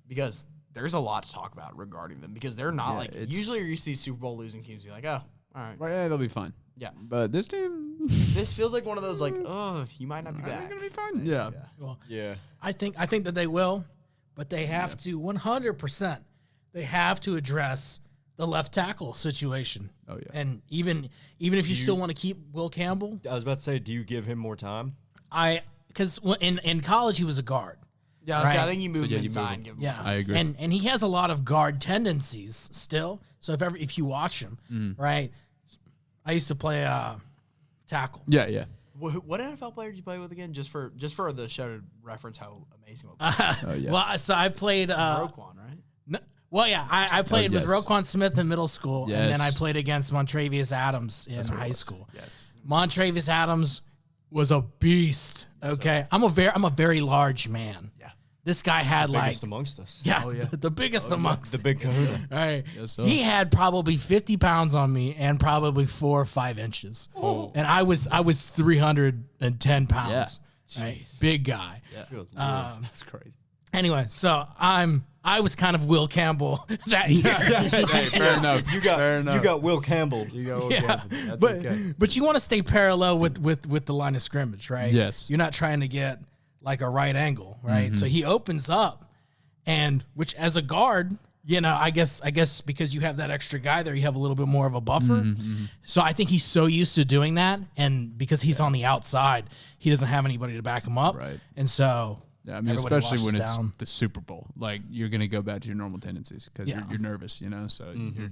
Because there's a lot to talk about regarding them because they're not usually you're used to these Super Bowl losing teams. You're like, oh, all right. Right, yeah, they'll be fine. Yeah. But this team. This feels like one of those, like, oh, you might not be back. They're going to be fine. Yeah. Well, Yeah. I think that they will, but they have to 100%. They have to address the left tackle situation. Oh, yeah. And even if you still want to keep Will Campbell. I was about to say, do you give him more time? Because in college he was a guard. Yeah, right? so I think you move him you inside. move Give him Yeah, I agree. And he has a lot of guard tendencies still. So if you watch him, right? I used to play tackle. Yeah. What NFL player did you play with again? Just for the show to reference how amazing. Oh, yeah. Well, so I played Roquan, right? Well, yeah, I played with Roquan Smith in middle school, and then I Yes. played against Montravius Adams in high school. Yes. Montravius Adams was a beast. Okay, I'm a very large man. Yeah. This guy had Biggest amongst us. the biggest amongst The big kahuna. Right. Yes, sir. He had probably 50 pounds on me and probably 4 or 5 inches. Oh. And I was 310 pounds. Yeah. Right? Big guy. Good Lord. That's crazy. Anyway, so I was kind of Will Campbell that year. Hey, fair enough. Fair enough. You got Will Campbell. You got Yeah. That's but okay. but you want to stay parallel with the line of scrimmage, right? Yes. You're not trying to get like a right angle, right? So he opens up, and which as a guard, I guess because you have that extra guy there, you have a little bit more of a buffer. So I think he's so used to doing that, and because he's on the outside, he doesn't have anybody to back him up, Right. And so. Yeah, I mean, everybody especially when washes it's down. the Super Bowl, like you're gonna go back to your normal tendencies because you're nervous, so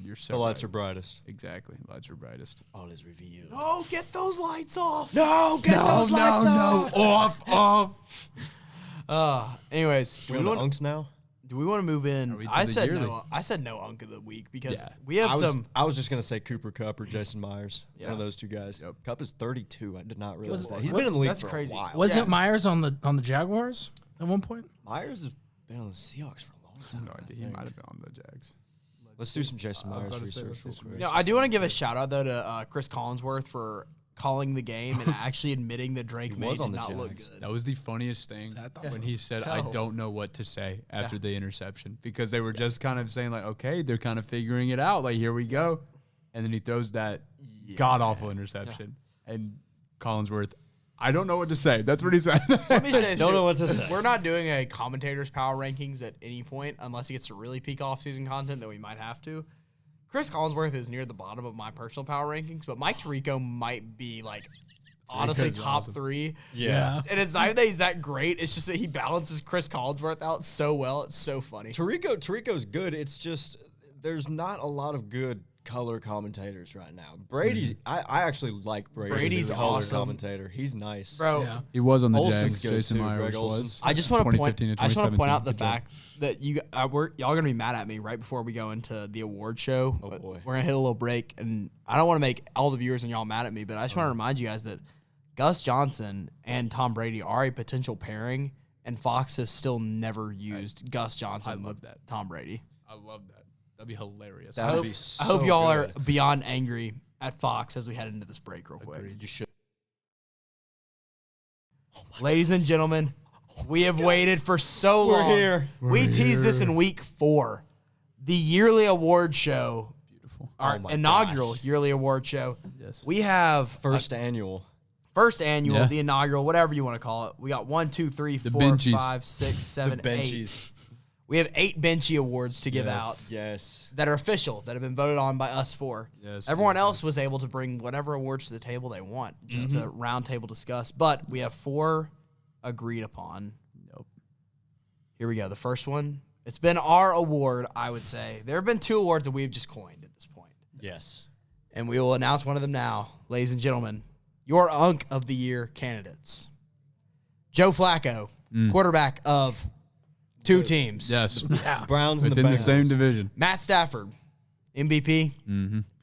you're so The lights right. are brightest. Exactly, lights are brightest. All is revealed. Oh, get those lights off. No, get those lights off. off. Anyways, We're on the unks now. do we want to move in? we to I the said yearly? no. I said no unk of the week because Yeah. we have some. I was just gonna say Cooper Kupp or Jason Myers. Yeah. One of those two guys. Yep. Kupp is 32. I did not realize that. He's What? been in the league That's for crazy. a while. Wasn't Yeah. Myers on the Jaguars at one point? Myers has been on the Seahawks for a long time. No I idea. He think. might have been on the Jags. Let's do some Jason Myers about to say, research let's do real some quick. No, I do want to give a shout out though to Chris Collinsworth for calling the game and actually admitting that Drake He May was did on the not look Jags. good. That was the funniest thing when he said, "I No. don't know what to say" after the interception because they were just kind of saying like, "Okay, they're kind of figuring it out. Like, here we go," and then he throws that god awful interception, and Collinsworth. I don't know what to say. That's what he said. Let me say, Don't know what to say. We're not doing a commentator's power rankings at any point unless he gets to really peak off-season content that we might have to. Chris Collinsworth is near the bottom of my personal power rankings, but Mike Tirico might be like honestly Tirico's top awesome. 3. Yeah. And it's not that he's that great. It's just that he balances Chris Collinsworth out so well. It's so funny. Tirico's good. It's just there's not a lot of good color commentators right now. Brady's I actually like Brady. Brady's as a color awesome. commentator. He's nice. Bro, Yeah. He was on the Olsen's Jags. good Jason too, Myers Greg Olsen. was. I just want to point. 2015 to I just want to point out the 2017. fact that y'all are gonna be mad at me right before we go into the award show. Oh, boy. We're gonna hit a little break, and I don't want to make all the viewers and y'all mad at me, but I just want to remind you guys that Gus Johnson and Tom Brady are a potential pairing, and Fox has still never used Gus Johnson I love with that. Tom Brady. I love that. That'd be hilarious. That I would hope, be I hope so y'all good. are beyond angry at Fox as we head into this break real quick. You should. Ladies and gentlemen, we have waited for so long. here. We teased this in week 4. The yearly award show, Beautiful. our Oh my inaugural gosh. yearly award show. Yes. We have First annual. first annual, Yeah. the inaugural, whatever you want to call it. We got 1, 2, 3, The 4, benchies. 5, 6, 7, The 8. benchies. We have 8 benchy awards to give Yes. out Yes. that are official, that have been voted on by us 4. Yes, Everyone yes, else was able to bring whatever awards to the table they want, just to round table discuss. But we have 4 agreed upon. Nope. Here we go. The first one. It's been our award, I would say. There have been 2 awards that we've just coined at this point. Yes. And we will announce one of them now. Ladies and gentlemen, your Unk of the Year candidates. Joe Flacco, quarterback of 2 teams. Yes. Browns and the Within the Bengals. same division. Matt Stafford, MVP,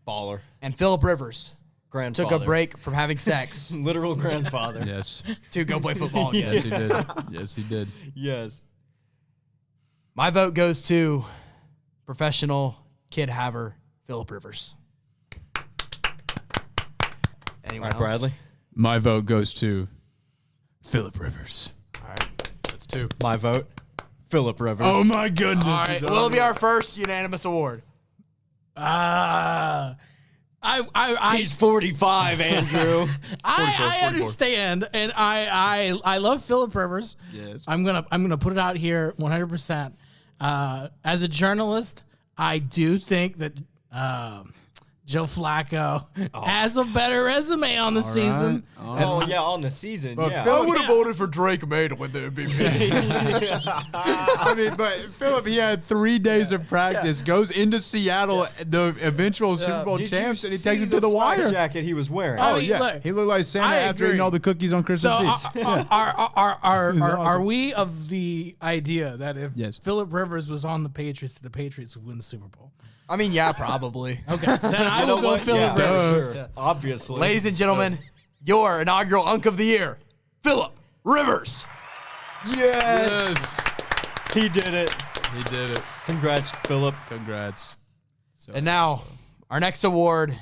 Baller. and Phillip Rivers Grandfather. took a break from having sex Literal grandfather. Yes. to go play football again. Yes, he did. Yes, he did. Yes. My vote goes to professional kid haver Phillip Rivers. Anyone else? Bradley. My vote goes to Phillip Rivers. All right. That's 2. My vote, Phillip Rivers. Oh my goodness! All right. Will it be our first unanimous award? He's 45, Andrew. I understand, and I love Phillip Rivers. Yes. I'm gonna put it out here 100%. As a journalist, I do think that Joe Flacco has a better resume on the season. Oh, yeah, on the season. Yeah. I would have voted for Drake May to win the MVP. I mean, but Phillip, he had 3 days of practice, goes into Seattle, the eventual Super Bowl Did champs, you and he see takes him to the flak wire. jacket he was wearing. Oh, I mean, yeah. look, He looked like Santa I after agree. eating all the cookies on Christmas So Eve. are we of the idea that if Yes. Phillip Rivers was on the Patriots would win the Super Bowl? I mean, yeah, probably. Okay, then I will go Phillip Rivers. Sure. Obviously. Ladies and gentlemen, your inaugural Unk of the Year, Phillip Rivers. Yes. He did it. He did it. Congrats, Phillip. Congrats. So, And now, our next award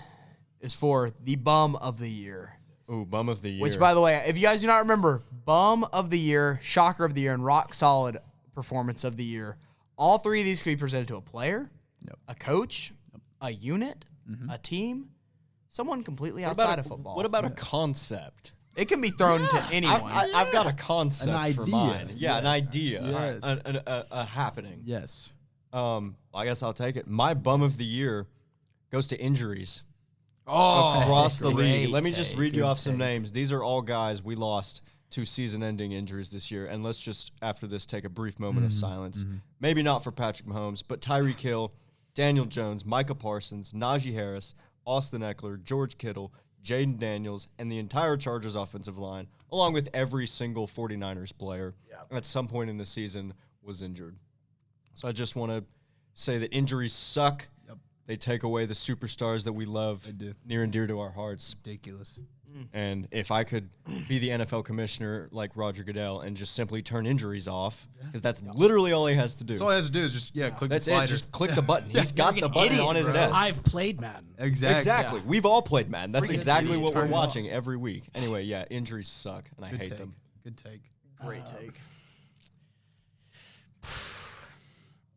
is for the Bum of the Year. Ooh, Bum of the Year. Which, by the way, if you guys do not remember, Bum of the Year, Shocker of the Year, and Rock Solid Performance of the Year, all 3 of these can be presented to a player, a coach, a unit, a team, someone completely outside of football. What about a concept? It can be thrown to anyone. I've got a concept An for idea. mine. Yeah, an Yes. idea. Yes. A happening. yes. I guess I'll take it. My Bum of the Year goes to injuries Across the league. Let me just read you off some names. These are all guys we lost to season-ending injuries this year. And let's just, after this, take a brief moment of silence. Maybe not for Patrick Mahomes, but Tyreek Hill, Daniel Jones, Micah Parsons, Najee Harris, Austin Eckler, George Kittle, Jaden Daniels, and the entire Chargers offensive line, along with every single 49ers player at some point in the season was injured. So I just want to say that injuries suck. They take away the superstars that we love near and dear to our hearts. Ridiculous. And if I could be the NFL commissioner like Roger Goodell and just simply turn injuries off, because that's literally all he has to do. So all he has to do is just, click That's the slider. it. Just click the button. He's got the button on his desk. I've played Madden. Exactly. We've all played Madden. That's Freaking exactly idiot. what we're Turn it watching every week. Anyway, yeah, injuries suck, and I hate them. Good take. Great take.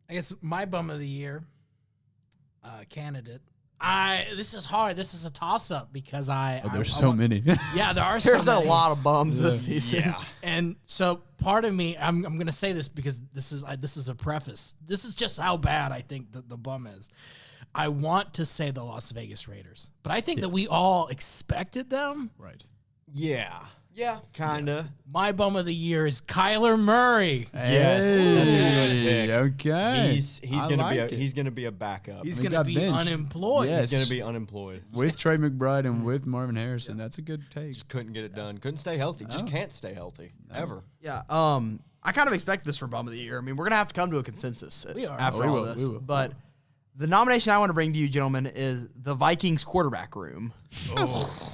I guess my Bum of the Year candidate. This is hard. This is a toss-up because There's so many. Yeah, there are so There's a many. lot of bums this season. Yeah. And so part of me, I'm going to say this because this is a preface. This is just how bad I think the bum is. I want to say the Las Vegas Raiders, but I think that we all expected them. Right. Yeah. Yeah. Kinda. My Bum of the Year is Kyler Murray. Yes. That's a good pick. Okay. He's I gonna like be it. he's gonna be a backup. He's He going to got be benched. unemployed. Yes. He's gonna be unemployed. With Trey McBride and with Marvin Harrison. That's a good take. Just couldn't get it done. Couldn't stay healthy. Just can't stay healthy ever. Yeah. I kind of expect this for Bum of the Year. I mean, we're gonna have to come to a consensus We are. after Oh, we all will, this. we will. But the nomination I want to bring to you, gentlemen, is the Vikings quarterback room,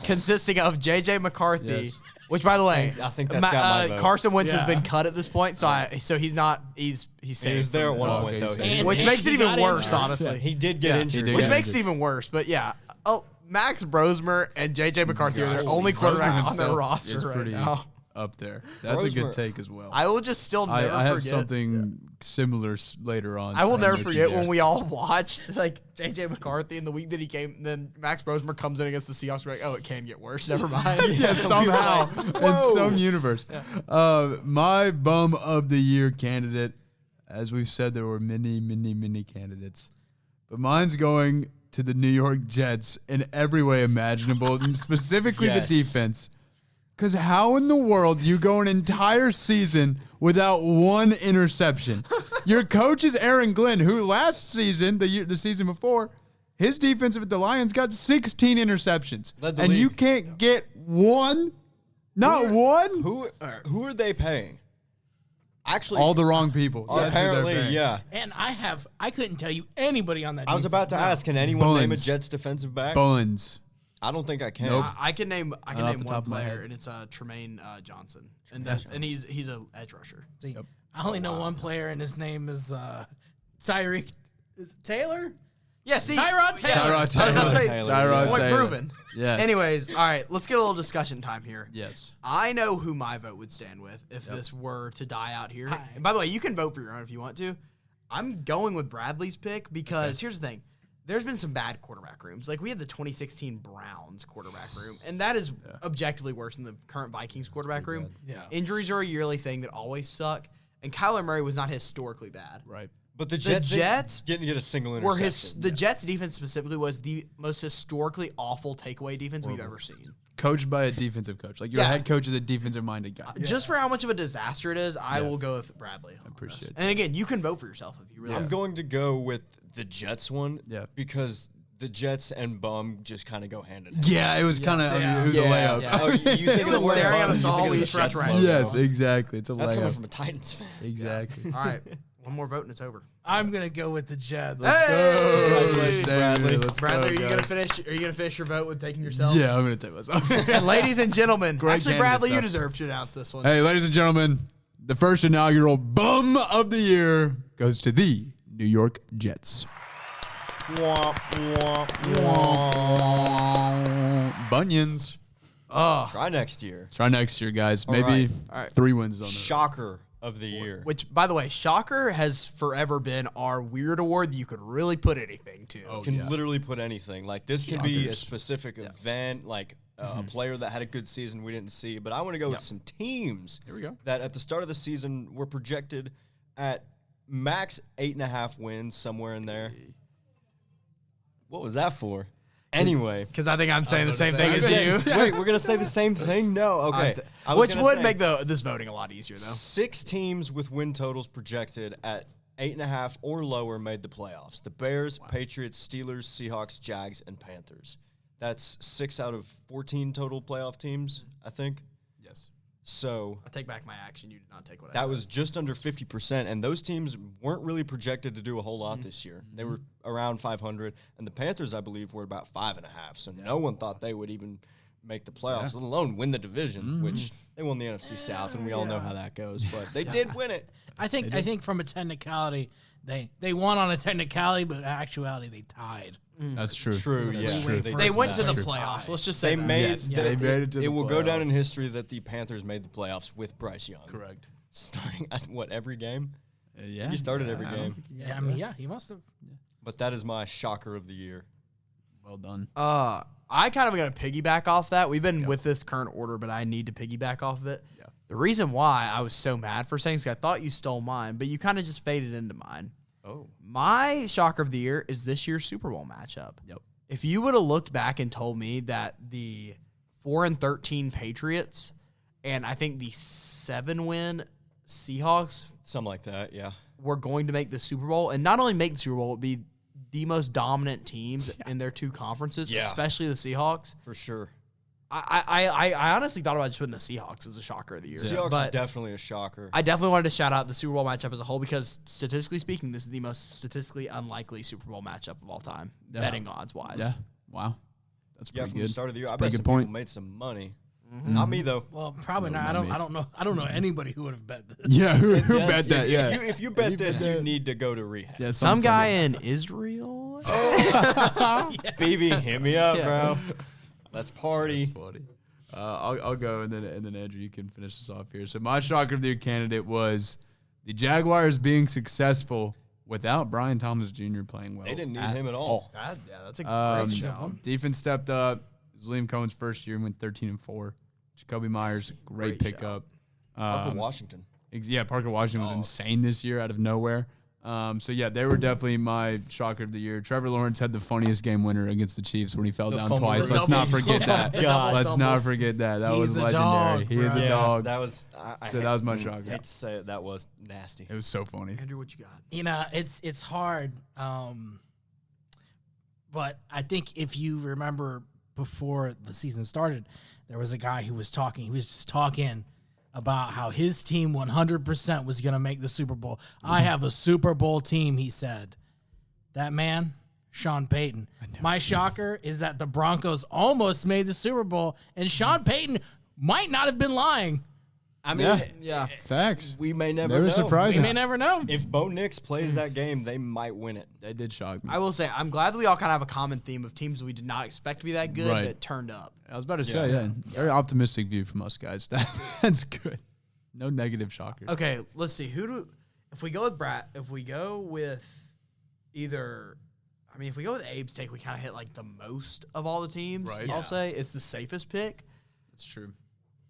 consisting of J.J. McCarthy, Yes. which, by the way, I think that's got my vote. Carson Wentz has Yeah. been cut at this point, so he's not he's safe. He was there at from one this. point okay, though. so- He- And- Which and makes it he even got worse, injured. honestly. He did get injured. did Which get makes it injured. even worse. But yeah, Max Brosmer and J.J. McCarthy are their only Brosmer quarterbacks on their himself roster is right pretty now. up there. That's a Brosmer- good take as well. I will just still never I have forget. something similar later on. I will so never know what forget you when do. we all watched like J.J. McCarthy in the week that he came. And then Max Brosmer comes in against the Seahawks. We're like, oh, it can get worse. Never mind. Yeah, somehow in some universe. My Bum of the Year candidate, as we've said, there were many candidates, but mine's going to the New York Jets in every way imaginable, and specifically Yes. the defense. Because how in the world do you go an entire season without one interception? Your coach is Aaron Glenn, who last season, the season before, his defensive at the Lions got 16 interceptions. Led the And you league. can't get one? Not one? Who are they paying? Actually, All the wrong people. That's who they're apparently, paying. yeah. And I couldn't tell you anybody on that I was defense. about to ask, can anyone name a Buns. Jets defensive back? Buns. I don't think I can. Nope. I can name off one the top of my player, head. and it's Tremaine Johnson, and he's a edge rusher. See, I only know one player, and his name is Tyreek. Is it Taylor? Yeah, see, Tyrod Taylor. Point proven. Yes. Anyways, all right, let's get a little discussion time here. Yes. I know who my vote would stand with if this were to die out here. And by the way, you can vote for your own if you want to. I'm going with Bradley's pick because here's the thing. There's been some bad quarterback rooms. Like, we had the 2016 Browns quarterback room, and that is objectively worse than the current Vikings quarterback room. Yeah. Injuries are a yearly thing that always suck, and Kyler Murray was not historically bad. Right. But the Jets didn't get a single interception. The Jets defense specifically was the most historically awful takeaway defense we've ever seen. Coached by a defensive coach. Like, your head coach is a defensive-minded guy. Just for how much of a disaster it is, I will go with Bradley. I appreciate it. And again, you can vote for yourself if you really I'm going to go with the Jets one because the Jets and Bum just kind of go hand in hand. Yeah, it was kind of it was a layup. Yeah. Oh, you think it was staring at us all. We Jets stretch right. logo. Yes, exactly. It's a That's layup. coming from a Titans fan. Exactly. All right, one more vote and it's over. I'm gonna go with the Jets. Congratulations, Bradley. Bradley, are you gonna finish your vote with taking yourself? Yeah, I'm gonna take myself. And ladies and gentlemen, actually, Bradley, you candidates, deserve to announce this one. Hey, ladies and gentlemen, the first inaugural Bum of the Year goes to the New York Jets. Bunions. Try next year. Try next year, guys. Maybe All right. 3 wins on the Shocker of the year. Which, by the way, Shocker has forever been our weird award that you could really put anything to. You can literally put anything. Like, this can be a specific event, like a player that had a good season we didn't see. But I want to go with some teams that at the start of the season were projected at max 8.5 wins, somewhere in there. What was that for? Anyway. Because I think I'm saying the same thing as you. Wait, we're going to say the same thing? No. Okay. Which would make this voting a lot easier, though. 6 teams with win totals projected at 8.5 or lower made the playoffs. The Bears, Patriots, Steelers, Seahawks, Jags, and Panthers. That's 6 out of 14 total playoff teams, I think. Yes. So I take back my action. You did not take what I said. that was just under 50%, and those teams weren't really projected to do a whole lot this year. They were around 500, and the Panthers, I believe, were about 5.5. So no one thought they would even make the playoffs, let alone win the division, which they won the NFC South, and we all know how that goes. But they did win it. I think from a technicality, they won on a technicality, but in actuality they tied. That's true. True, That's yeah. true. They went to the First playoffs. tie. Let's just say They that. made, They made it to the it will go down in playoffs. history that the Panthers made the playoffs with Bryce Young. Correct. Starting at, every game? Yeah. He started every game. Yeah, I mean, he must have. But that is my shocker of the year. Well done. I kind of got to piggyback off that. We've been with this current order, but I need to piggyback off of it. Yeah. The reason why I was so mad for saying is I thought you stole mine, but you kind of just faded into mine. Oh. My shocker of the year is this year's Super Bowl matchup. Yep. If you would have looked back and told me that the 4-13 Patriots and I think the 7-win Seahawks Something like that, yeah. were going to make the Super Bowl, and not only make the Super Bowl, it would be the most dominant teams in their 2 conferences, especially the Seahawks. For sure. I honestly thought about just putting the Seahawks as a shocker of the year. Seahawks but are definitely a shocker. I definitely wanted to shout out the Super Bowl matchup as a whole because statistically speaking, this is the most statistically unlikely Super Bowl matchup of all time, betting odds wise. Yeah. Wow. That's Yeah, pretty from good. the start of the year, I pretty bet good some point. people made some money. Not me though. Well, probably not. I don't know anybody who would have bet this. Yeah, who Yeah, bet that? Yeah. If you bet this, you need to go to rehab. Yeah, Some guy in Israel. BB, hit me up, bro. Let's party. That's funny. I'll go, and then Andrew, you can finish this off here. So my shocker of the year candidate was the Jaguars being successful without Brian Thomas Jr. playing well. They didn't need him at all. That's a great show. Defense stepped up. It was Liam Cohen's first year and went 13-4. Jacoby Myers, great pickup. Parker Washington. Parker Washington was insane this year out of nowhere. So they were definitely my shocker of the year. Trevor Lawrence had the funniest game winner against the Chiefs when he fell down twice. Let's not forget that. Let's not forget that. That was legendary. Dog, he is a dog. That was. That was my shocker. I hate to say it. That was nasty. It was so funny. Andrew, what you got? You know, it's hard. But I think if you remember before the season started, there was a guy who was talking. He was just talking about how his team 100% was going to make the Super Bowl. I have a Super Bowl team, he said. That man, Sean Payton. My shocker is that the Broncos almost made the Super Bowl, and Sean Payton might not have been lying. I mean, facts. We may never They were know. surprising. We may never know. If Bo Nix plays that game, they might win it. They did shock me. I will say, I'm glad that we all kind of have a common theme of teams we did not expect to be that good that turned up. I was about to say, very optimistic view from us guys. That's good. No negative shockers. Okay, let's see. If we go with Brad, if we go with either, I mean, if we go with Abe's take, we kind of hit like the most of all the teams. Right. I'll say it's the safest pick. That's true.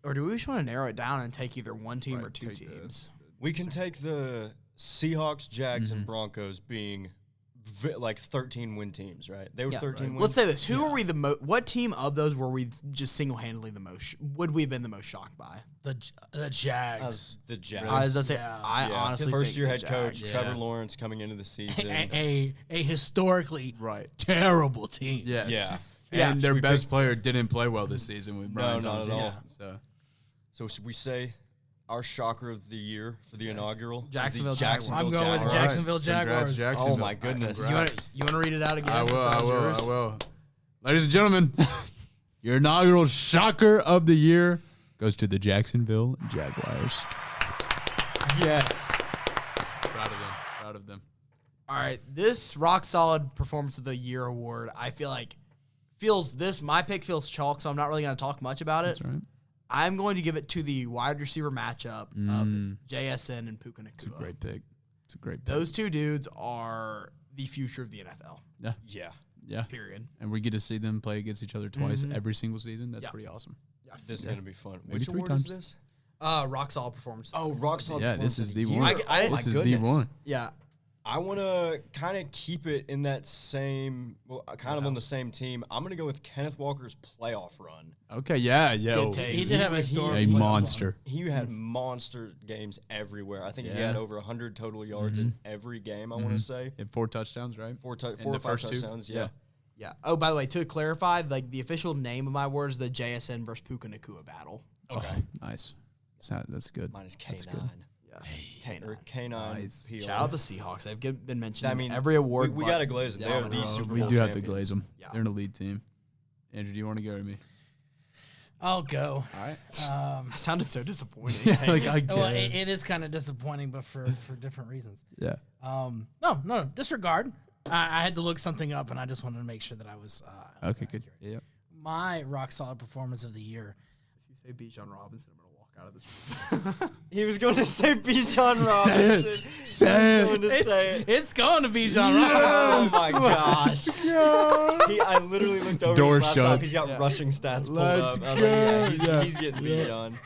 Or do we just want to narrow it down and take either one team or two take teams? We can take the Seahawks, Jags, and Broncos being like 13-win teams, right? They were 13 wins. Let's say this. Who are we the most? What team of those were we just single-handedly the most? Would we have been the most shocked by? The Jags. The Jags. I was gonna say, I honestly first-year think head the coach Jags. Trevor Lawrence coming into the season. A historically terrible team. Yes. Yeah. And their best player didn't play well this season with Brian not Thompson. at all. So So should we say our shocker of the year for the inaugural? is the Jacksonville Jaguars. I'm going with Jaguars. Jacksonville Congrats, Jaguars. Jacksonville. Oh, my goodness. Congrats. You want to read it out again? I If will. that I was will. yours? I will. Ladies and gentlemen, your inaugural shocker of the year goes to the Jacksonville Jaguars. Yes. Proud of them. Proud of them. All right, this rock solid performance of the year award, I feel like my pick feels chalk, so I'm not really going to talk much about it. That's right. I'm going to give it to the wide receiver matchup of JSN and Puka Nacua. It's a great pick. It's a great pick. Those two dudes are the future of the NFL. Yeah. Yeah. Period. And we get to see them play against each other twice every single season. That's pretty awesome. This is going to be fun. Maybe Which 3 award times. is this? Rock solid performance. Oh, rock solid. Yeah, this performance is of the year. one. I- This is goodness. the one. Yeah. I want to kind of keep it in that same, kind of on the same team. I'm going to go with Kenneth Walker's playoff run. Okay, yeah. Good take. He did have a historic A playoff monster. He had monster games everywhere. I think he Yeah. had over 100 total yards in every game, I want to say. He had 4 touchdowns, right? Four In or the 5 first 2? touchdowns, yeah. Yeah. Oh, by the way, to clarify, like the official name of my word is the JSN versus Puka Nacua battle. Okay. Oh, nice. That's good. Mine is That's K9. good. Yeah. Or K9. Nice. PR. Shout out the Seahawks. They've been mentioned I mean, every award. we but- got to glaze them. They're the no, Super Bowl We do have to champions. glaze them. Yeah. They're an elite team. Andrew, do you want to go to me? I'll go. All right. That sounded so disappointing. Like I get Well, it. it is kind of disappointing, but for different reasons. Yeah. No, disregard. I had to look something up, and I just wanted to make sure that I was. Okay, good. Yeah. My rock solid performance of the year. If you say Bijan Robinson, I'm going to walk out of this room. He was going to say Bijan Robinson. Say it. Going to say it. It's going to be John Robinson. Oh my gosh! I literally looked over Door his laptop. shuts. He's got rushing stats pulled Let's up. I was go. like, Yeah. he's getting beat on.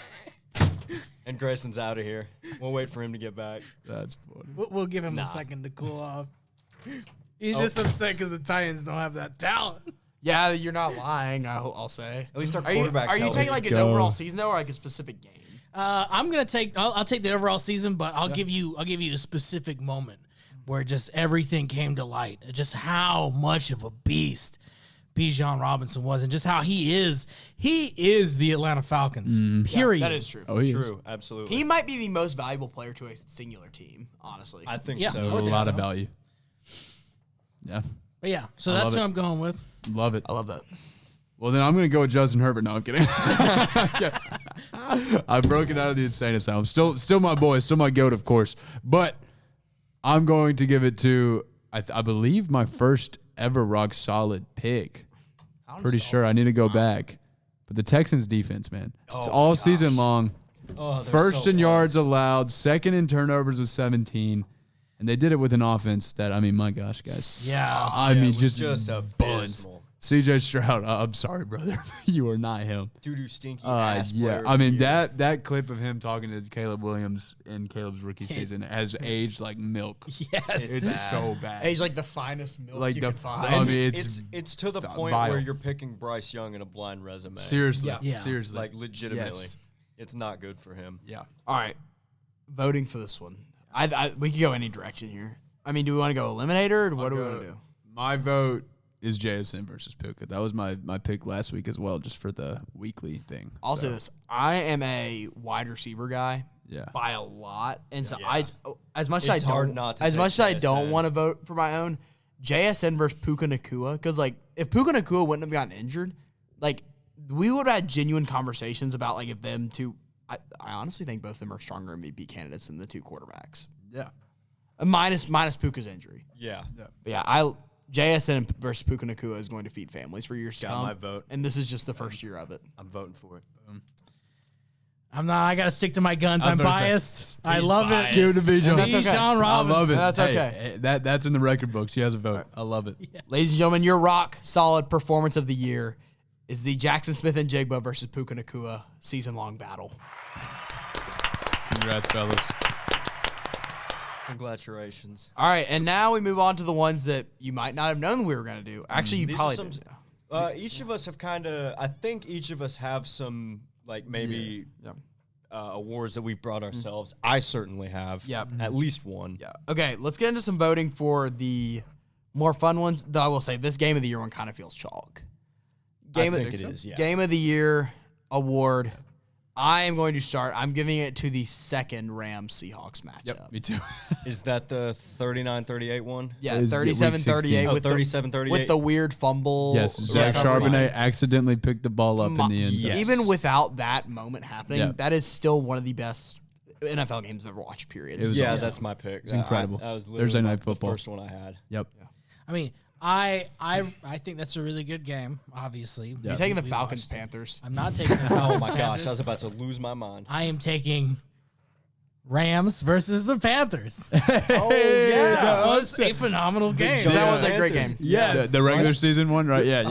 And Grayson's out of here. We'll wait for him to get back. That's funny. We'll give him Nah. a second to cool off. He's just upset because the Titans don't have that talent. Yeah, you're not lying. I'll say. At least our Are you quarterback's taking healthy. like his go. overall season though, or like a specific game? I'm gonna take. I'll take the overall season, but I'll give you a specific moment where just everything came to light. Just how much of a beast Bijan Robinson was, and just how he is. He is the Atlanta Falcons. Period. That is true. Oh, he is. True, absolutely. He might be the most valuable player to a singular team, honestly. I think Yeah. so. I A would think lot so. of value. Yeah. But yeah, so I that's love who it. I'm going with. Love it. I love that. Well, then I'm going to go with Justin Herbert. No, I'm kidding. I broke it out of the insane asylum. Still my boy. Still my GOAT, of course. But I'm going to give it to, I believe, my first ever rock solid pick. Pretty sure. I need to go back. But the Texans defense, man. It's all season long. Oh, they're First so in fun. yards allowed, second in turnovers with 17. And they did it with an offense that, I mean, my gosh, guys. Yeah. I mean, It was just abysmal. buns. CJ Stroud, I'm sorry, brother. You are not him. Doo-doo stinky ass Yeah, player I of the mean year. that clip of him talking to Caleb Williams in Caleb's rookie season has aged like milk. Yes. It's so bad. He's like the finest milk Like you the can find. I mean, It's to the point vile. where you're picking Bryce Young in a blind resume. seriously, Yeah. seriously, Like legitimately. Yes. It's not good for him. yeah. All right, voting for this one. We could go any direction here. I mean, do we want to go eliminator, or what do we want to do? My vote is JSN versus Puka. That was my pick last week as well, just for the weekly thing. I'll So, say this: I am a wide receiver guy Yeah. by a lot, and so Yeah. as much as It's I hard don't, not to as take much as I don't JSN. want to vote for my own, JSN versus Puka Nacua, because like if Puka Nacua wouldn't have gotten injured, like we would have had genuine conversations about like if them two I honestly think both of them are stronger MVP candidates than the two quarterbacks. Yeah. Minus Puka's injury. Yeah. But yeah, JSN versus Puka Nacua is going to feed families for years to come. Got my vote. And this is just the first year of it. I'm voting for it. I'm not. I got to stick to my guns. I'm biased. I love biased. it. Give it to Bijan. That's okay. Bijan Robinson. I love it. That's Hey, okay. That's in the record books. He has a vote. I love it. Yeah. Ladies and gentlemen, your rock solid performance of the year is the Jackson Smith and Jigba versus Puka Nacua season-long battle. Congrats, fellas. Congratulations. All right, and now we move on to the ones that you might not have known we were going to do. Actually, you These probably are some- didn't know. Each of us have I think each of us have some, like, maybe awards that we've brought ourselves. I certainly have. Yep. At least one. Yeah. Okay, let's get into some voting for the more fun ones. Though I will say this Game of the Year one kind of feels chalk. I think it is, yeah. Game of the Year award. I am going to start. I'm giving it to the second Rams-Seahawks matchup. Yep, me too. Is that the 39-38 one? Yeah, Is it week 37-38 Oh, with 37-38. with the weird fumble. Yes, Zach That's Charbonnet mine. accidentally picked the ball up in the end zone. Yes. Even without that moment happening, Yeah. that is still one of the best NFL games I've ever watched, period. It was Yeah, awesome. that's my pick. It's incredible. That was Thursday literally Night the Football. first one I had. Yep. I mean, I think that's a really good game. Obviously, You're taking the We Falcons watched it. Panthers. I'm not taking the Oh Falcons. my gosh, Panthers. I was about to lose my mind. I am taking Rams versus the Panthers. Oh That was a phenomenal game. Giant That was a great Panthers. game. Yes. The regular season one, right? Yeah.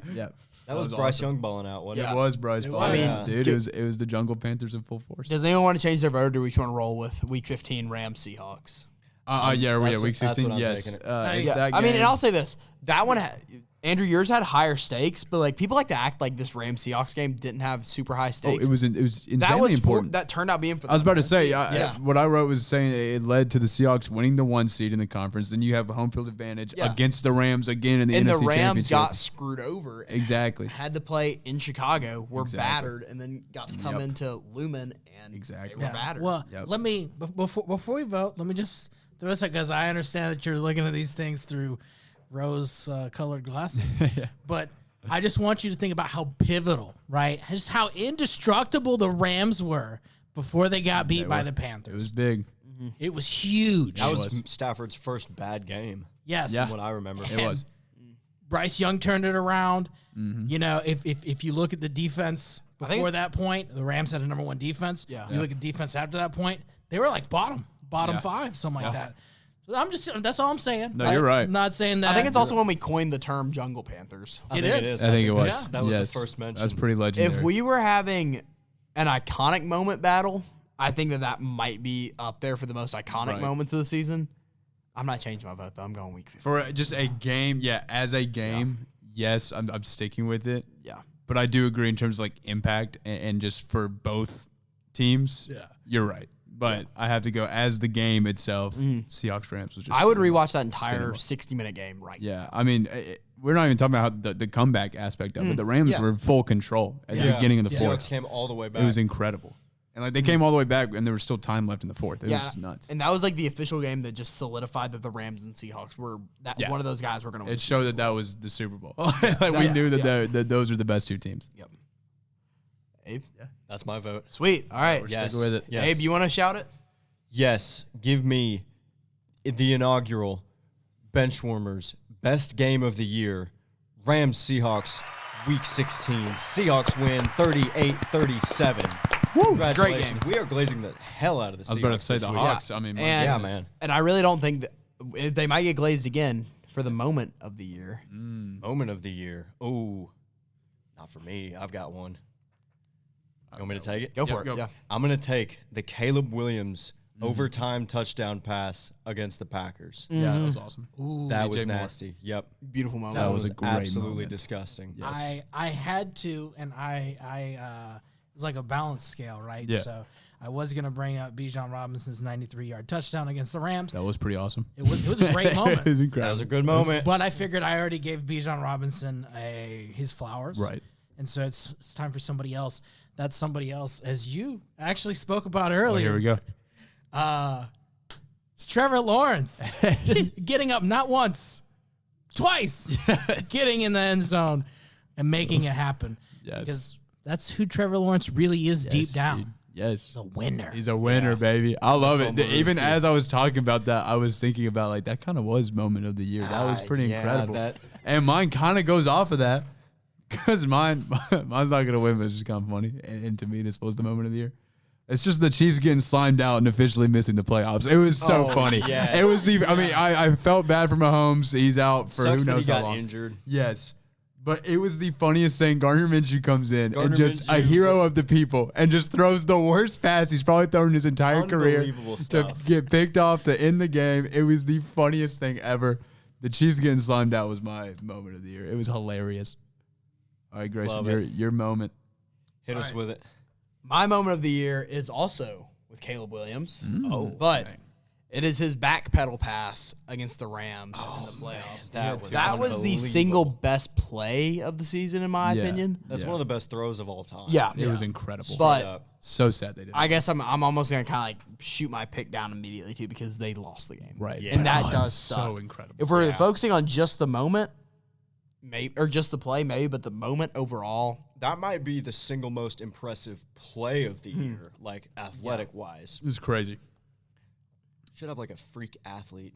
yeah. That was Bryce Young balling out, wasn't It it? was Bryce Ball. was. I mean, Yeah. dude, it was the Jungle Panthers in full force. Does anyone want to change their vote, or do we just want to roll with Week 15 Rams-Seahawks? Week 16. that's what I'm Yes. taking it. It's that I mean, game. and I'll say this: that one, Andrew, yours had higher stakes, but like people like to act like this Rams-Seahawks game didn't have super high Oh, stakes. it was insanely that was important. that turned out being for. I was about to them. say, Yeah. what I wrote was saying it led to the Seahawks winning the 1 seed in the conference. Then you have a home field advantage Yeah. against the Rams again in the and NFC the Rams Championship. got screwed over. And Exactly. had to play in Chicago, were Exactly. battered, and then got to come Yep. into Lumen and Exactly. they were battered. Well, Yep. let me before we vote. Let me just throw this out because I understand that you're looking at these things through rose-colored glasses. But I just want you to think about how pivotal, right? Just how indestructible the Rams were before they got beat by the Panthers. It was big. It was huge. That was Stafford's first bad game. Yes. Yeah. From what I remember. It was. Bryce Young turned it around. Mm-hmm. You know, if you look at the defense before that point, the Rams had a number 1 defense. Yeah. You look at defense after that point, they were like bottom Yeah. 5, something like that. So that's all I'm saying. No, you're right. I'm not saying that. I think it's also when we coined the term Jungle Panthers. I It think is. I think it was. Yeah. That was Yes. the first mention. That's pretty legendary. If we were having an iconic moment battle, I think that might be up there for the most iconic Right. moments of the season. I'm not changing my vote though. I'm going Week 15. For just a game, as a game, yes, I'm sticking with it. Yeah. But I do agree in terms of like impact and just for both teams. Yeah. You're right. But I have to go as the game itself. Seahawks Rams was just. I would cinema. rewatch that entire Cinema. 60-minute game right now. Yeah, I mean, we're not even talking about how the comeback aspect of it. The Rams Yeah. were in full control at the beginning of the Seahawks fourth. came all the way back. It was incredible, and like they came all the way back, and there was still time left in the fourth. It was Yeah, just nuts. and that was like the official game that just solidified that the Rams and Seahawks were Yeah. one of those guys were going to win. It showed that was the Super Bowl. Like we knew that those are the best two teams. Yep. Abe? That's my vote. Sweet. All right. Yes. with it. Yes. Abe, you want to shout it? Yes, give me the inaugural Benchwarmers best game of the year. Rams Seahawks Week 16. Seahawks win 38-37. Congratulations. Great game. We are glazing the hell out of the Seahawks. I was about to say this the week. Hawks. I mean, my And- Yeah, goodness. man. And I really don't think that they might get glazed again for the moment of the year. Moment of the year. Oh, not for me. I've got one. You want me to take it? Go for go. it. Yeah. I'm going to take the Caleb Williams overtime touchdown pass against the Packers. Yeah, that was awesome. That DJ was Moore. nasty. Yep. Beautiful moment. That was a great absolutely moment. disgusting. Yes. I had to, and it was like a balance scale, right? Yeah. So I was gonna bring up Bijan Robinson's 93-yard touchdown against the Rams. That was pretty awesome. It was a great It moment. was That incredible. was a good moment. But I figured I already gave Bijan Robinson his flowers. Right. And so it's time for somebody else. That's somebody else, as you actually spoke about Oh, earlier. here we go. It's Trevor Lawrence just getting up not once, twice, getting in the end zone and making it happen. Yes. Because that's who Trevor Lawrence really is deep down. dude. Yes. The winner. He's a winner, baby. I love it. Even as I was talking about that, I was thinking about like that kind of was moment of the year. That was pretty incredible. And mine kind of goes off of that because mine's not gonna win, but it's just kind of funny. And to me, this was the moment of the year. It's just the Chiefs getting slimed out and officially missing the playoffs. It was so funny. Yes. It was I mean, I felt bad for Mahomes. He's out for Sucks who knows that he how got long. injured. Yes. But it was the funniest thing. Gardner Minshew comes in and just a Minshew. hero of the people and just throws the worst pass he's probably thrown in his entire career Unbelievable to stuff. get picked off to end the game. It was the funniest thing ever. The Chiefs getting slimed out was my moment of the year. It was hilarious. All right, Grayson, your moment. Hit us with it. My moment of the year is also with Caleb Williams. But it is his backpedal pass against the Rams in the playoffs. That was the single best play of the season, in my opinion. That's one of the best throws of all time. Yeah. It was incredible. But so sad they didn't. I guess I'm almost going to kind of like shoot my pick down immediately, too, because they lost the game. Right. Yeah. And that does suck. so incredible. If we're focusing on just the moment, maybe, or just the play, maybe, but the moment overall. That might be the single most impressive play of the year, like athletic-wise. It was crazy. Should have like a freak athlete,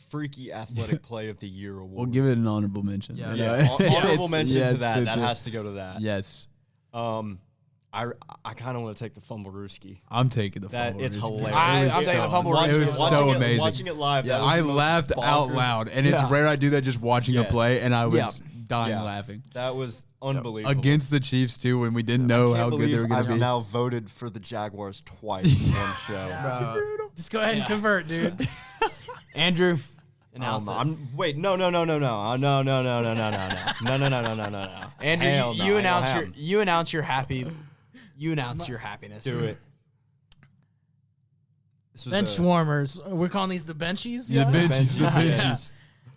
freaky athletic play of the year award. We'll give it an honorable mention. Yeah. Honorable mention to that. That to- has to go to that. Yes. I kind of want to take the Fumblerooski. I'm taking the That fumble. it's hilarious. I'm taking the fumble. It was so amazing. Watching it live, that was I the most laughed out bonkers- loud, and it's rare I do that just watching a Yes. play, and I was dying Yeah. laughing. That was unbelievable. Against the Chiefs, too, when we didn't know how good they were going to I've be. now voted for the Jaguars twice in one show. Just go ahead and convert, dude. Andrew, announce it. Wait, no. Andrew, Hell no, you ain't announce gonna your happen. you announce your happiness. Do it. This was Benchwarmers. We're calling these the benchies? The benches, the Benches. benches. Yes.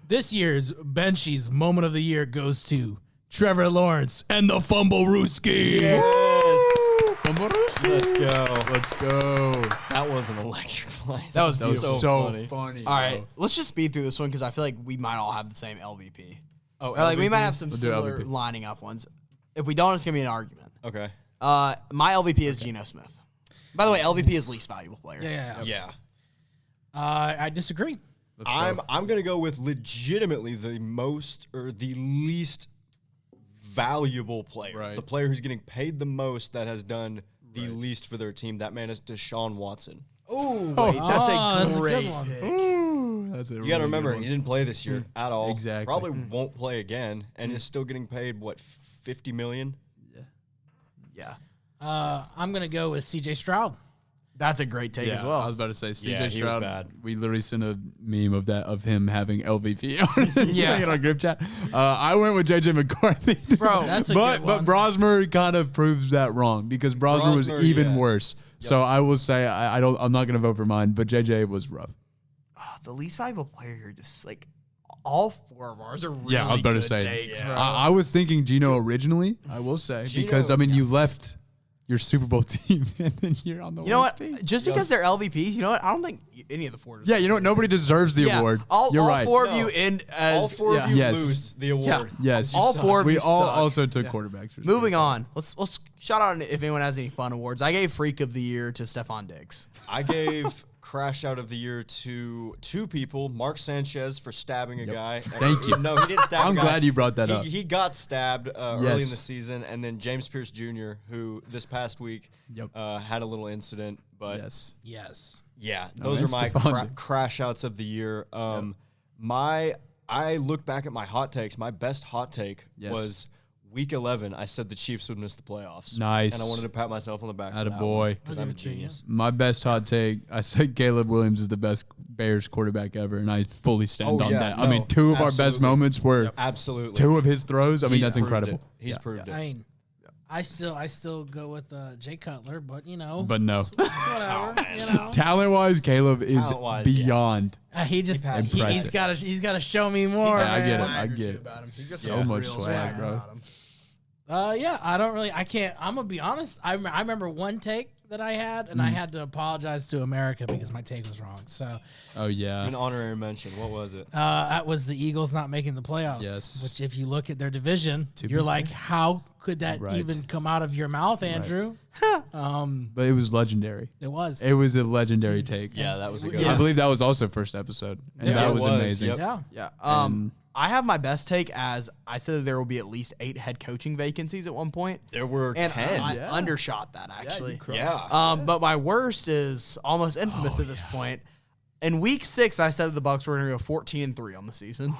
This year's Benchies moment of the year goes to Trevor Lawrence and the Fumblerooski. Let's go. Let's go. That was an electric play. That was That was beautiful. so funny. All right, let's just speed through this one because I feel like we might all have the same LVP. Oh, Or like we LVP? might have some We'll do similar LVP. lining up ones. If we don't, it's gonna be an argument. Okay. My LVP is Geno Smith. By the way, LVP is least valuable player. Yeah. Yeah. I disagree. I'm gonna go with legitimately the most or the least valuable player. Right. The player who's getting paid the most that has done the least for their team. That man is Deshaun Watson. Oh, wait, that's that's a a great good one. pick. Ooh, that's a You got to remember, he didn't play this year at all. Exactly. Probably won't play again, and is still getting paid what, $50 million? Yeah, I'm going to go with CJ Stroud. that's a great take as I well. was about to say CJ Yeah, he was Stroud. bad. We literally sent a meme of him having LVP Yeah. in our group chat. I went with JJ McCarthy, Bro, That's a but good one. Brosmer kind of proves that wrong because Brosmer was Brosmer, even yeah. worse. So I will say I'm not going to vote for mine, but JJ was rough. The least valuable player here, just like all four of ours are really Yeah, I was about to good say. takes, bro. I was thinking Gino originally. I will say because I mean you left your Super Bowl team and then you're on the You know worst what? team. Just because they're LVPs, you know what? I don't think any of the four. Yeah, you know what? Nobody deserves the award. All You're right. four of you in as All four of you Yes. lose the award. Yeah. Yes, All four of we you all suck. also took quarterbacks. Moving on, let's shout out if anyone has any fun awards. I gave Freak of the Year to Stephon Diggs. I gave Crash Out of the Year to two people. Mark Sanchez for stabbing a guy. Thank you. No, he didn't stab I'm a guy. glad you brought that up. He got stabbed early Yes. in the season. And then James Pierce Jr., who this past week had a little incident. But Yes. Yes. yeah, No, those and are my Stephon. crash outs of the year. I look back at my hot takes. My best hot take was Week 11. I said the Chiefs would miss the playoffs. Nice. And I wanted to pat myself on the back. Attaboy. because I'm a genius. My best hot take, I said Caleb Williams is the best Bears quarterback ever, and I fully stand Oh, on yeah, that. I no, mean, two of our best absolutely. moments were Absolutely. two of his throws. I mean, He's that's proved incredible. it. He's proved it. I mean, I still go with Jay Cutler, but you know, But no. whatever. You know, Talent-wise, Caleb is Talent-wise, beyond. he just Impressive. he's got to show me more. I get it. man. I get it. About him. He's got So much real swag, bro. about him. Yeah, I can't. I'm gonna be honest. I remember one take that I had, and I had to apologize to America because my take was wrong. So Oh, yeah. An honorary mention. What was it? that was the Eagles not making the playoffs. Yes. Which, if you look at their division, To you're be like, how could that even come out of your mouth, Andrew? But it was legendary. It was. It was a legendary take. Yeah, that was a good I one. believe that was also first episode, and that was amazing. Yep. Yeah. I have my best take as I said that there will be at least 8 head coaching vacancies at one point. There were And 10. I undershot that, actually. Yeah. But my worst is almost infamous at this point. In week 6, I said the Bucks were going to go 14-3 on the season.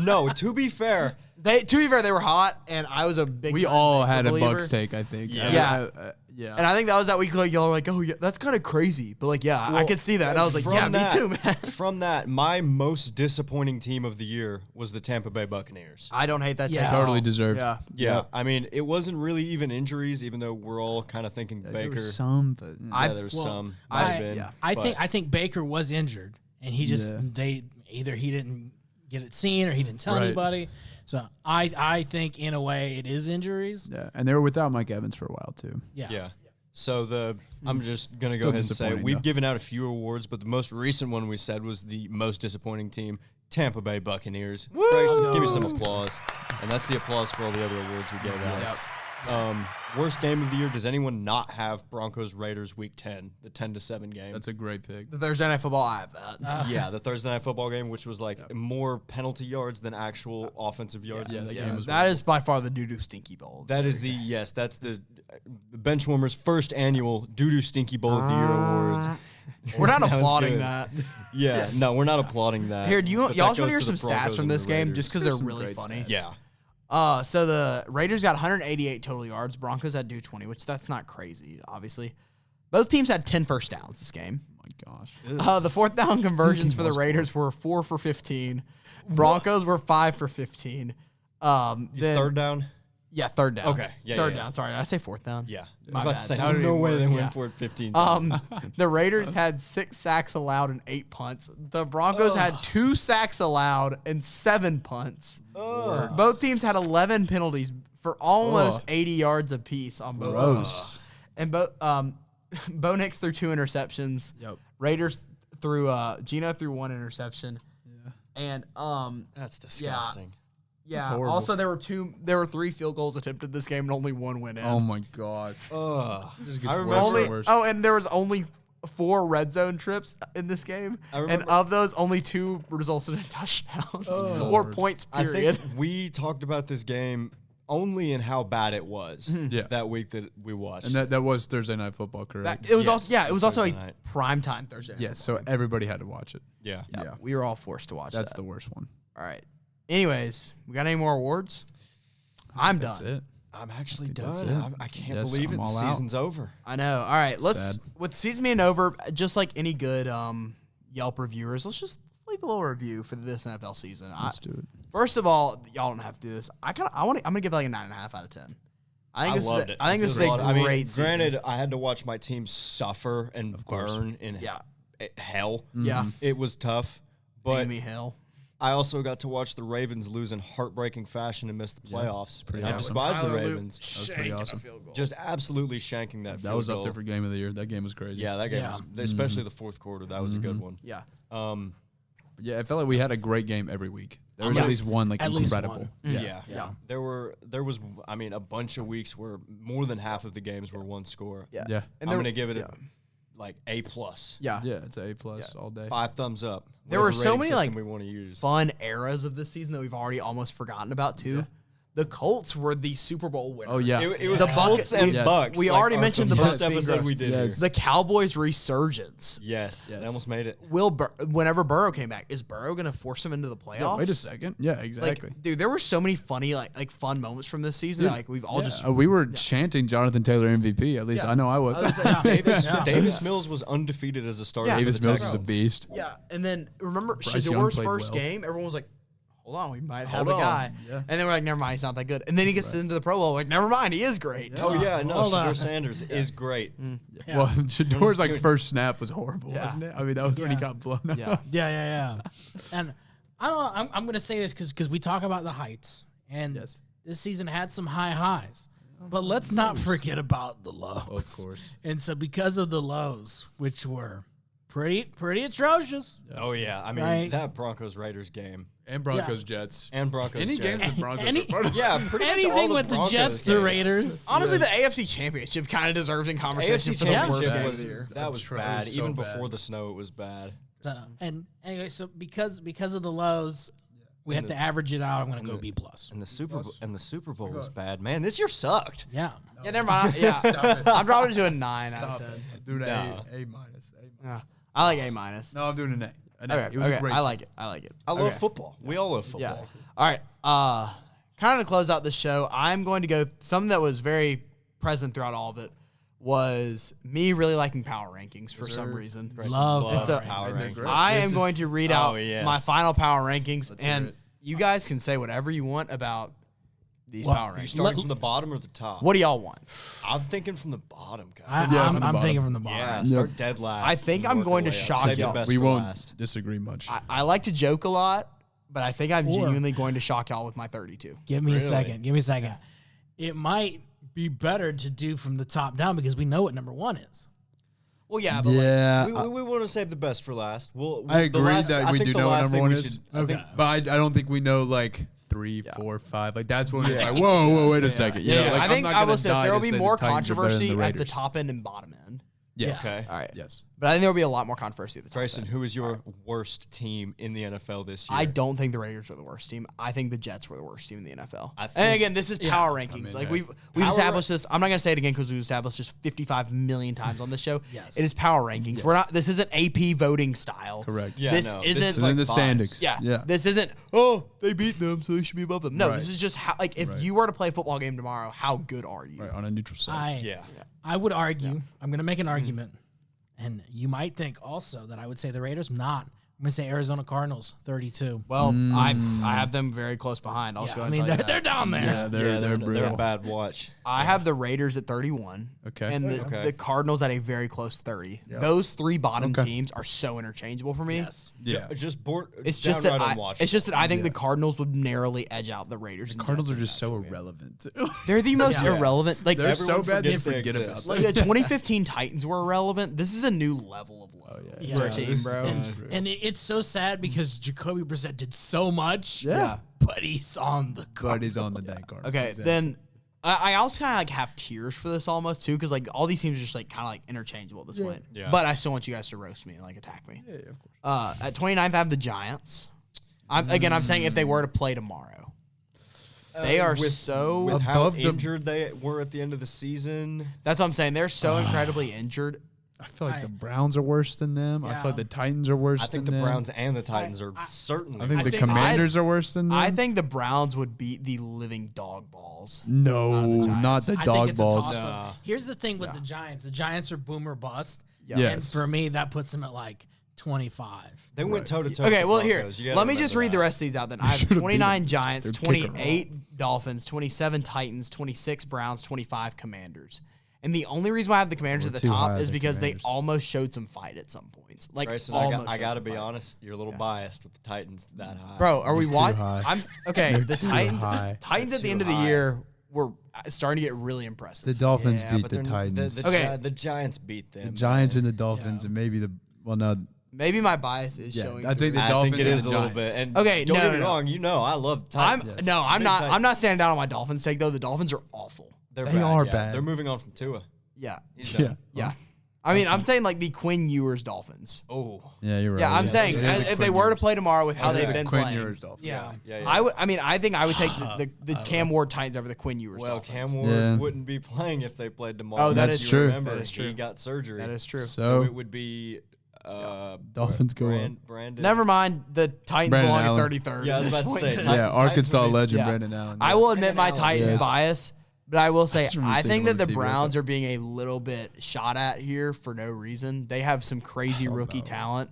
No, to be fair, To be fair, they were hot, and I was a big. We all had a believer. Bucks take, I think. Yeah. Yeah. And I think that was that week. Like y'all were like, "Oh yeah, that's kind of crazy," but like, yeah, I could see that. And I was like, "Yeah, me too, man." From that, my most disappointing team of the year was the Tampa Bay Buccaneers. I don't hate that. Yeah. take. Totally deserved. Yeah. Yeah, I mean, it wasn't really even injuries, even though we're all kind of thinking There Baker. was some, but There was some. Might have been. I think Baker was injured, and he just he didn't get it seen or he didn't tell anybody. So I think in a way it is injuries. yeah, and they were without Mike Evans for a while too. Yeah. So I'm just gonna Still go ahead and say disappointing, we've though. given out a few awards, but the most recent one we said was the most disappointing team, Tampa Bay Buccaneers. Grayson, give me some applause, and that's the applause for all the other awards we gave out. Worst game of the year. Does anyone not have Broncos Raiders Week 10, the 10-7 game? That's a great pick. The Thursday Night Football, I have that. Yeah, the Thursday Night Football game, which was like more penalty yards than actual offensive yards. Yeah, in that the game game. was That is by far the doo-doo stinky bowl. That is that's the Benchwarmers' first annual Doo-Doo Stinky Bowl of the Year awards. We're not That was applauding good. that. Yeah, no, we're not applauding that. Here, y'all But want that to hear goes some the stats Broncos from and this the game Raiders. just because There's they're some really great funny? stats. Yeah. So the Raiders got 188 total yards. Broncos had 220, which that's not crazy, obviously. Both teams had 10 first downs this game. Oh my gosh. The fourth down conversions for the Raiders were 4 for 15. Broncos were 5 for 15. Then, Third down? Yeah, third down. Okay. Yeah, third yeah, down. yeah. Sorry, did I say fourth down? Yeah. I My was about bad. to say, That would've no been way they worse, went yeah. for it 15 The Raiders had 6 sacks allowed and 8 punts. The Broncos had 2 sacks allowed and 7 punts. Both teams had 11 penalties for almost 80 yards apiece on both. Gross. And Bo Nix threw 2 interceptions. Yep. Raiders threw Gino threw 1 interception. Yeah. And That's disgusting. yeah. horrible. Also there were 3 field goals attempted this game and only 1 went in. Oh my god. Ugh. I remember- And there was only 4 red zone trips in this game, and of those, only 2 resulted in touchdowns or points. I Period. think we talked about this game only in how bad it was Yeah. that week that we watched. And that was Thursday Night Football, correct? It was Yes, also it was also a Thursday night. prime time Thursday. Yes, so everybody had to watch it. yeah. Yeah, we were all forced to watch. That's that. the worst one. All right. Anyways, we got any more awards? I'm That's done. it. I'm actually that's done. it. I can't Yes, believe I'm it. The all out. season's over. I know. All right, let's Sad. with season being over, just like any good Yelp reviewers, let's leave a little review for this NFL season. Let's do it. First of all, y'all don't have to do this. I'm gonna give it like a 9.5 out of 10. I think loved it. I think this is a great I mean, season. granted, I had to watch my team suffer and burn in hell. Yeah. It was tough, but Amy Hill. I also got to watch the Ravens lose in heartbreaking fashion and miss the playoffs. pretty I awesome. despise the Tyler Luke Ravens. That was pretty awesome. Just absolutely shanking that. That field was up goal. there for game of the year. That game was crazy. Yeah, that game Yeah. was, especially the fourth quarter. That was a good one. Yeah. But yeah, I felt like we had a great game every week. There was Yeah. at least one like At least incredible. one. Yeah. There was I mean a bunch of weeks where more than half of the games were one score. Yeah. Yeah. And I'm there- gonna give it like A+. Yeah. Yeah, it's an A+ all day. 5 thumbs up. There Whatever were so rating many, system like, we want to use. Fun eras of this season that we've already almost forgotten about too. The Colts were the Super Bowl winner. Oh yeah. It was The Colts Buckets- and Yes. Bucks. We like already our mentioned the first Bucks being episode gross. we did Yes. The Cowboys' resurgence. here. Yes, they almost made it. Whenever Burrow came back, is Burrow gonna force him into the playoffs? Wait a second. Yeah, Like, exactly. dude, there were so many funny, like fun moments from this season. That, like we've all just we were chanting Jonathan Taylor MVP. At least Yeah. I know I was. Davis Mills was undefeated as a starter. Yeah. for Davis the Mills is a Texans. beast. yeah. And then remember Bryce Shador's Young played first well. game, everyone was like, "Hold on, we might have Hold a guy." on. Yeah. And then we're like, "Never mind, he's not that good." And then he gets into the Pro Bowl, like, "Never mind, he is great." Oh yeah, no, Hold on. Shador Sanders is great. Well, Shador's like good. first snap was horrible, Yeah. wasn't it? I mean, that was when he got blown up. Yeah. Yeah. And I don't know. I'm going to say this because we talk about the heights, and Yes. this season had some high highs. But let's not forget about the lows. Of course. And so because of the lows, which were pretty atrocious. Oh yeah, I mean Right. that Broncos Raiders game And Broncos Jets. and Broncos. Any Jets. games with Broncos. Any- are part of Yeah, pretty much all Anything with the Broncos Jets, the games. Raiders. Honestly, the AFC Championship kind of deserves in conversation AFC for the worst Championship game was of the year. that was It bad. was so Even bad. before the snow, it was bad. And anyway, so because of the lows, we have to average it out. I'm going to go B+. And the Super Bowl was bad. Man, this year sucked. Yeah. Yeah, never mind. Yeah, I'm dropping it to a 9 out of 10. I'm doing No. A minus. Yeah. I like A minus. No, I'm doing an A. Okay, It was a okay, great I like season. it. I like it. I love football. We all love Yeah. football. All right. Kind of to close out the show, I'm going to go. Something that was very present throughout all of it was me really liking power rankings for some reason. Love Loves so- power rankings. I am going to read out yes. my final power rankings, hear and it. you guys can say whatever you want about these Well, power Are you rankings. starting from the bottom or the top? What do y'all want? I'm thinking from the bottom, guys. Yeah, I'm from the thinking bottom. from the bottom. Yeah, start dead last. I think and I'm work going your to way up. shock Save the y'all. best We for won't last. disagree much. I like to joke a lot, but I think I'm Or- genuinely going to shock y'all with my 32. Give me a Really? second. Give me a second. It might be better to do from the top down because we know what number 1 is. Well, yeah, but like, yeah, We want to save the best for last. I agree that we do know what number 1 is. Okay. But I don't think we know like 3, 4, 5. Like that's when it's like, whoa, wait a second. You know, like, I I'm think not I gonna will say die there will to be say more the Titans are better than controversy at the Raiders. top end and bottom end. Yes. Okay. All right. Yes. But I think there will be a lot more controversy at the top Grayson, end. who is your worst team in the NFL this year? I don't think the Raiders were the worst team. I think the Jets were the worst team in the NFL. I And think- again, this is power rankings. Like we've established this. I'm not gonna say it again because we've established this 55 million times on this show. Yes. It is power rankings. We're not. This isn't AP voting style. Correct. Yeah, This no, isn't is And then the vibes. standings. Yeah. Yeah. This isn't. Oh, they beat them, so they should be above them. No, Right. this is just how. Like if Right. you were to play a football game tomorrow, how good are you? Right, on a neutral side. Yeah. I would argue, I'm going to make an argument, and you might think also that I would say the Raiders. I'm not. I'm going to say Arizona Cardinals, 32. Well, I have them very close behind. I'll just go I ahead mean, and tell you they're that. down there. Yeah, they're They're brutal. a bad watch. I have the Raiders at 31. Okay. And Okay. the Cardinals at a very close 30. Yep. Those 3 bottom Okay. teams are so interchangeable for me. Yes. Yeah. Just It's just that unwatchable. it's just that I think the Cardinals would narrowly edge out the Raiders. and Cardinals Jets are in just that so game. irrelevant. Too. They're the most Yeah. irrelevant. Like They're so Everyone bad they forgets they forget about exist. them. like the 2015 Titans were irrelevant. This is a new level of low Yeah. for a team, bro. And it's so sad because Jacoby Brissett did so much. Yeah. But he's on the card. But he's on the dang card. Okay, Exactly. then I also kind of like have tiers for this almost too, because like all these teams are just like kind of like interchangeable at this point. Yeah. But I still want you guys to roast me and like attack me. Yeah, of course. At 29th, I have the Giants. I'm saying if they were to play tomorrow, they are so. with how above the- injured they were at the end of the season. That's what I'm saying. They're so incredibly injured. I feel like the Browns are worse than them. I Yeah. feel like the Titans are worse I think than the them. Browns and the Titans are certainly. I think I the think Commanders are worse than them. I think the Browns would beat the living dog balls. no, not the I think dog it's a balls. toss-up. Nah. Here's the thing with the Giants. The Giants are boom or bust. Yeah. Yes. And for me, that puts them at like 25. they went toe to toe. Okay, well here, let me just read the rest. rest of these out. Then I have 29 Giants, They're kicking 28 Dolphins, 27 Titans, 26 Browns, 25 Commanders. And the only reason why I have the Commanders We're at the too high top on is the because Commanders. they almost showed some fight at some points. Like Grayson, almost I showed got to some be fight. honest. You're a little biased with the Titans that high. Bro, are we watching? high. I'm okay. They're The too Titans, high. Titans at the end of the year were starting to get really impressive. The Dolphins Yeah, beat but the they're- Titans. Okay. The Giants beat them. The Giants man. and the Dolphins, and maybe the no. Maybe my bias is Yeah, showing. I think through. the I Dolphins think it and is the a little Giants. bit. And Okay, don't no, get no, me no. wrong. You know, I love the I'm Titans. no, I'm Big not. Titans. I'm not standing down on my Dolphins take though. The Dolphins are awful. They're They bad, are yeah. bad. They're moving on from Tua. Yeah, He's Yeah. done. yeah. I mean, I'm saying like the Quinn Ewers Dolphins. Oh, Yeah, you're right. Yeah, I'm saying It is if a they Quinn were to Ewers. play tomorrow with how It is they've a been Quinn playing, Ewers Dolphins. Yeah. yeah. I would. I mean, I think I would take the Cam Ward Titans over the Quinn Ewers. Well, Dolphins. Cam Ward Yeah. wouldn't be playing if they played tomorrow. Oh, that That's is true. Remember, That is true. He got surgery. That is true. So So, it would be Dolphins go up. Brandon. Never mind. The Titans Brandon belong Allen. at 33rd. Yeah, I at was this about to point. say, Yeah, Titans Arkansas would be- legend yeah. Brandon Allen. I will admit my Allen. Titans Yes. bias, but I will say That's from I the think that the single Browns TV, are being a little bit shot at here for no reason. They have some crazy rookie talent.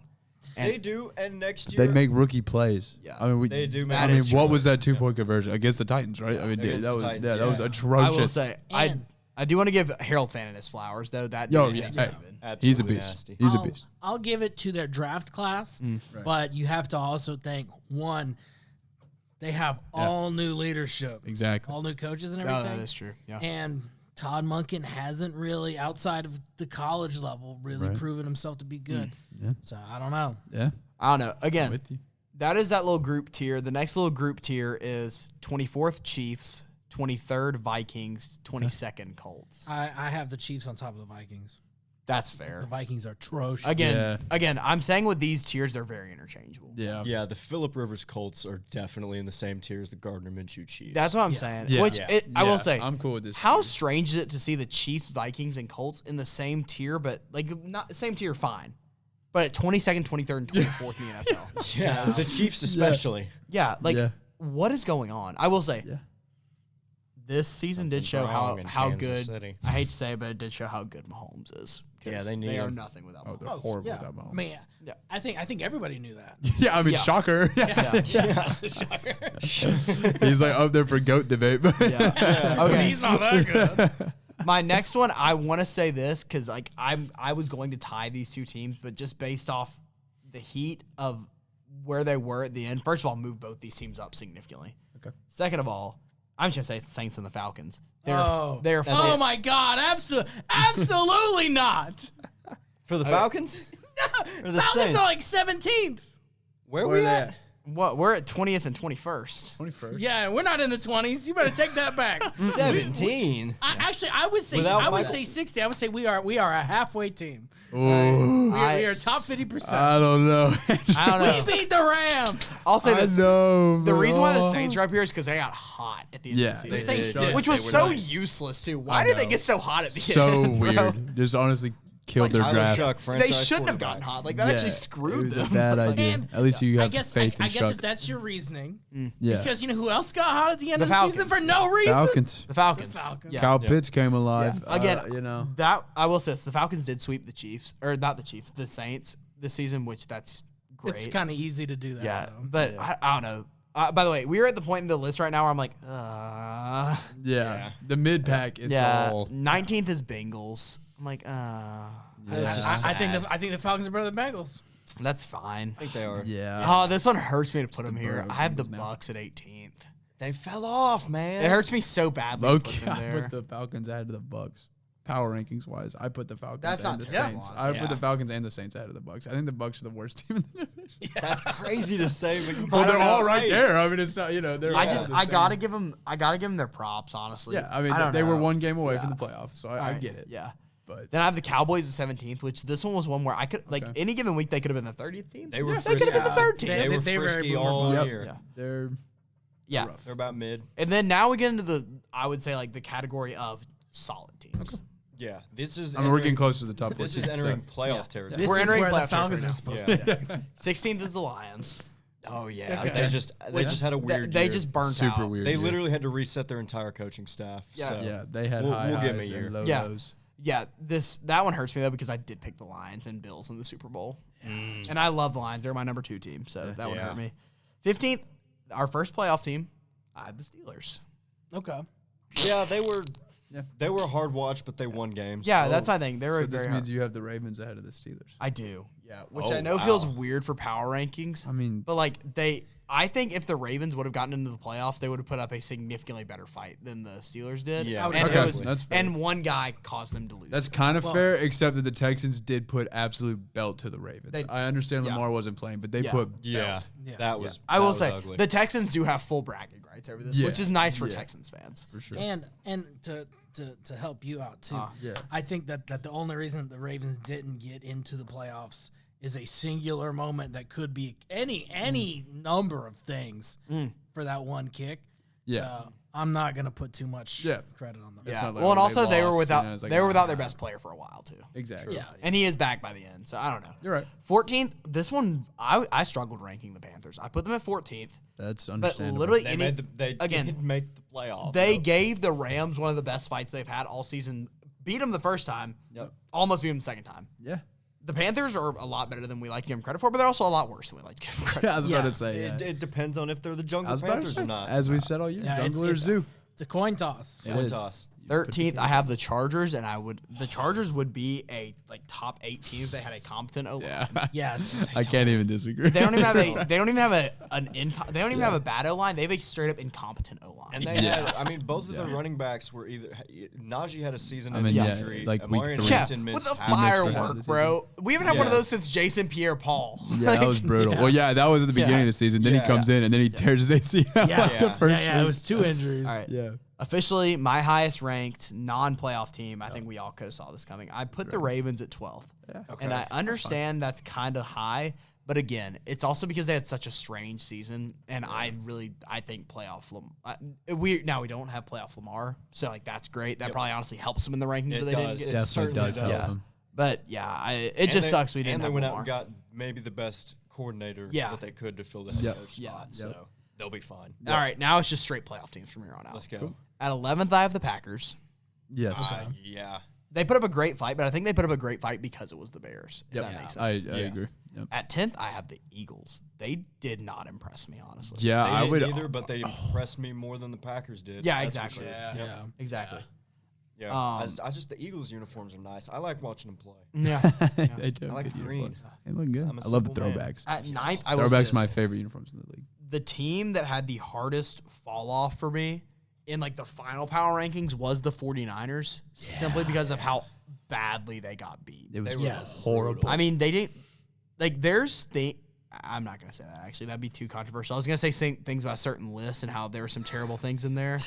They And do, and next year They make rookie plays. Yeah. I mean, They do make I That mean, is what true. was that 2-point conversion against the Titans? Right? I mean, Against that the was Titans, that was yeah. atrocious. I will say And- I do want to give Harold Fannin his flowers though. That Yo, dude is yeah, just hey, moving. he's a absolutely beast. nasty. He's a beast. I'll give it to their draft class, Right. but you have to also think one, they have all new leadership, Exactly. all new coaches and Oh, everything. that is true. Yeah. And Todd Monken hasn't really, outside of the college level, really proven himself to be good. Yeah. So I don't know. Yeah. I don't know. Again, With you. that is that little group tier. The next little group tier is 24th Chiefs, 23rd Vikings, 22nd Colts. I have the Chiefs on top of the Vikings. That's fair. The Vikings are atrocious. Again, I'm saying with these tiers, they're very interchangeable. Yeah. Yeah, the Phillip Rivers Colts are definitely in the same tier as the Gardner Minshew Chiefs. That's what I'm saying. Yeah. Which I will say, I'm cool with this. how strange is it to see the Chiefs, Vikings, and Colts in the same tier, but like not the same tier, fine, but at 22nd, 23rd, and 24th in the NFL. Yeah, the Chiefs especially. Yeah, what is going on? I will say, this season did show how good. City. I hate to say it, but it did show how good Mahomes is. Yeah, they are him. nothing without Oh, Mahomes. they're horrible Yeah. without Mahomes. I mean, I think everybody knew that. Yeah, I mean, shocker. He's like up there for GOAT debate. Okay. He's not that good. My next one, I want to say this because like I was going to tie these two teams, but just based off the heat of where they were at the end. First of all, move both these teams up significantly. Okay. Second of all, I'm just gonna say it's the Saints and the Falcons. They're Oh my God! Absolutely not. For the Falcons? No, Or the Falcons Saints? are like 17th. Where are we at? What? We're at 20th and 21st. 21st. Yeah, we're not in the 20s. You better take that back. 17. I would say Without Michael- 60. I would say we are a halfway team. Ooh. We are top 50%. I don't know. I don't know. We beat the Rams. I'll say this. know. The reason why the Saints are up here is because they got hot at the end Yeah, of the The season. Saints did. did. Which was They were so nice. useless, too. Why did they get so hot at the So end? bro? weird. Just honestly killed their Tyler draft. Shuck, They franchise shouldn't have quarterback. gotten hot. Like, that Yeah, actually screwed it was them. a bad idea. And At least you I have guess faith in I guess Shuck. if that's your reasoning, Yeah. because you know who else got hot at the end The of the season for Falcons. no reason? Falcons. The Falcons. The Falcons. Yeah. Kyle Pitts came alive. Yeah. Again, you know. that I will say this, the Falcons did sweep the Chiefs, or not the Chiefs, the Saints this season, which that's great. It's kind of easy to do that. yeah, though. but I don't know. By the way, we are at the point in the list right now where I'm like, Yeah. The mid pack. It's all. 19th is Bengals. I'm like, I think the Falcons are better than Bengals. that's fine. I think they are. Yeah. Oh, this one hurts me to put them the here. Burrow I have the Bengals now. Bucks at 18th. They fell off, man. It hurts me so badly to Low-key, put them I there. put the Falcons ahead of the Bucks. Power rankings wise, I put the Falcons That's and not the terrible, Saints. honestly. I put the Falcons and the Saints ahead of the Bucks. I think the Bucks are the worst team in the division. That's crazy to say, but you Well, they're don't all know. right there. I mean, it's not, you know, they're all the I same. gotta give them their props, honestly. Yeah, I mean, don't they were know. one game away Yeah. from the playoffs, so I get it. Yeah. But Then I have the Cowboys at 17th, which this one was one where I could Okay. any given week they could have been the 30th team. They were they could have been the frisky. third team. They were They were frisky boomer all bust. year. Yeah. they're Yeah. rough. They're about mid. And then now we get into the I would say like the category of solid teams. Yeah, this is. I mean, we're getting close to the top. This 14, is entering so. playoff territory. This We're is entering where the playoff Falcons territory are now. supposed to. 16th is the Lions. Oh yeah, Okay. they just had a weird. They year. just burnt Super out. weird. They year. literally had to reset their entire coaching staff. Yeah. so. Yeah, they had We'll- high we'll give 'em a highs year. and low Yeah. lows. Yeah, that one hurts me though because I did pick the Lions and Bills in the Super Bowl, and I love the Lions. They're my number 2 team, so that would Yeah. hurt me. 15th, our first playoff team. I have the Steelers. Okay. Yeah, they were. Yeah. They were a hard watch, but they won games. Yeah, that's my thing. They were So this very means hard. you have the Ravens ahead of the Steelers. I do, yeah, which Oh, I know wow. feels weird for power rankings. I mean, But like I think if the Ravens would have gotten into the playoffs, they would have put up a significantly better fight than the Steelers did. Yeah. and Okay, it was, that's fair. and one guy caused them to lose. that's kind of fair, except that the Texans did put absolute belt to the Ravens. They- I understand yeah. Lamar wasn't playing, but they Yeah. put Yeah, belt. Yeah. that was. I that will was say ugly. the Texans do have full bragging rights over this, Yeah. which is nice for Yeah. Texans fans. For sure. And to help you out too, Yeah. I think that the only reason the Ravens didn't get into the playoffs is a singular moment that could be any number of things for that one kick. Yeah. So I'm not gonna put too much credit on them. It's Yeah. not like, Well, and oh, also they were lost, without you know, it's like, they were without their nah. best player for a while too. Exactly. Yeah. And he is back by the end, so I don't know. You're right. 14th, this one I struggled ranking the Panthers. I put them at 14th, That's but understandable. literally they again, did make the playoff. they gave the Rams one of the best fights they've had all season. Beat them the first time, almost beat them the second time. yeah. The Panthers are a lot better than we like to give them credit for, but they're also a lot worse than we like to give them credit Yeah, I was about Yeah. to say. It depends on if they're the I Jungle was about to Panthers say, or not. as we said all year, Yeah, jungle or it's- zoo. It's a coin toss. It Coin is. toss. 13th, I have the Chargers, and the Chargers would be a top 8 team if they had a competent O-line. Yeah. Yes. I can't even disagree. They don't even have a bad O-line. They have a straight up incompetent O-line. And they had, both of their running backs were either Najee had a season in injury, like week Amari 3. Hampton missed with a half the season. firework, bro. We haven't had one of those since Jason Pierre-Paul. Yeah, that was brutal. Well, that was at the beginning of the season. Then he comes in and then he tears his ACL. The first week. It was 2 injuries. All right. Yeah. Officially, my highest ranked non-playoff team. I think we all could have saw this coming. I put the Ravens at 12th. Yeah. Okay. And I understand that's kind of high, but again, it's also because they had such a strange season, and I think playoff we don't have playoff Lamar, so that's great. That probably honestly helps them in the rankings that they didn't get. It certainly does help them. But it just sucks we didn't have Lamar. And they went Lamar. out and got maybe the best coordinator that they could to fill the head coach spot. So they'll be fine. All right, now it's just straight playoff teams from here on out. Let's go. Cool. At 11th, I have the Packers. Yes. Yeah. They put up a great fight, but I think they put up a great fight because it was the Bears. If that makes sense. I agree. Yep. At 10th, I have the Eagles. They did not impress me, honestly. Yeah, they I would either, but they impressed me more than the Packers did. Yeah, exactly. Sure. Yeah, exactly. Yeah, I just the Eagles uniforms are nice. I like watching them play. Yeah, they do. I like good green. uniforms. They look good. I'm I love the simple man. throwbacks. At 9th, I will say Throwbacks this. are my favorite uniforms in the league. The team that had the hardest fall off for me in the final power rankings was the 49ers, simply because of how badly they got beat. It was horrible. brutal. I mean, they didn't I'm not going to say that, actually. That'd be too controversial. I was going to say things about certain lists and how there were some terrible things in there.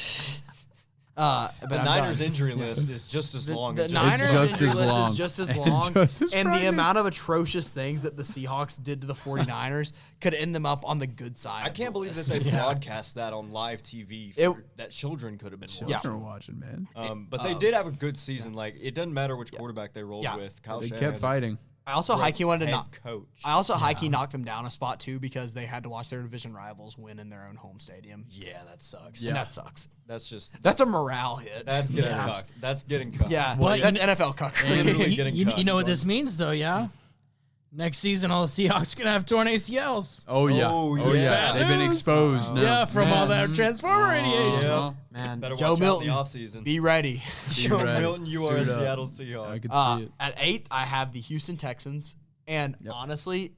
But the Niners injury list is just as long. The Niners injury list is just as long. And the amount of atrocious things that the Seahawks did to the 49ers could end them up on the good side. I can't believe that they broadcast that on live TV that children could have been watching. Children were watching, man. But they did have a good season. It doesn't matter which quarterback they rolled with. Kyle they Shanahan kept fighting. I also high-key wanted to knock them down a spot too because they had to watch their division rivals win in their own home stadium. Yeah, that sucks. And that sucks. That's a morale hit. That's getting cucked. That's getting cucked. Yeah, well, that's NFL cuckery. You know what this means though, yeah? Next season, all the Seahawks are going to have torn ACLs. Oh, yeah. They've been exposed now. Yeah, from all that Transformer radiation. Yeah. Man, better Joe watch Milton, out in the offseason. Be ready. Joe Milton, you are a Seattle Seahawks. I could see it. At 8th, I have the Houston Texans. And honestly,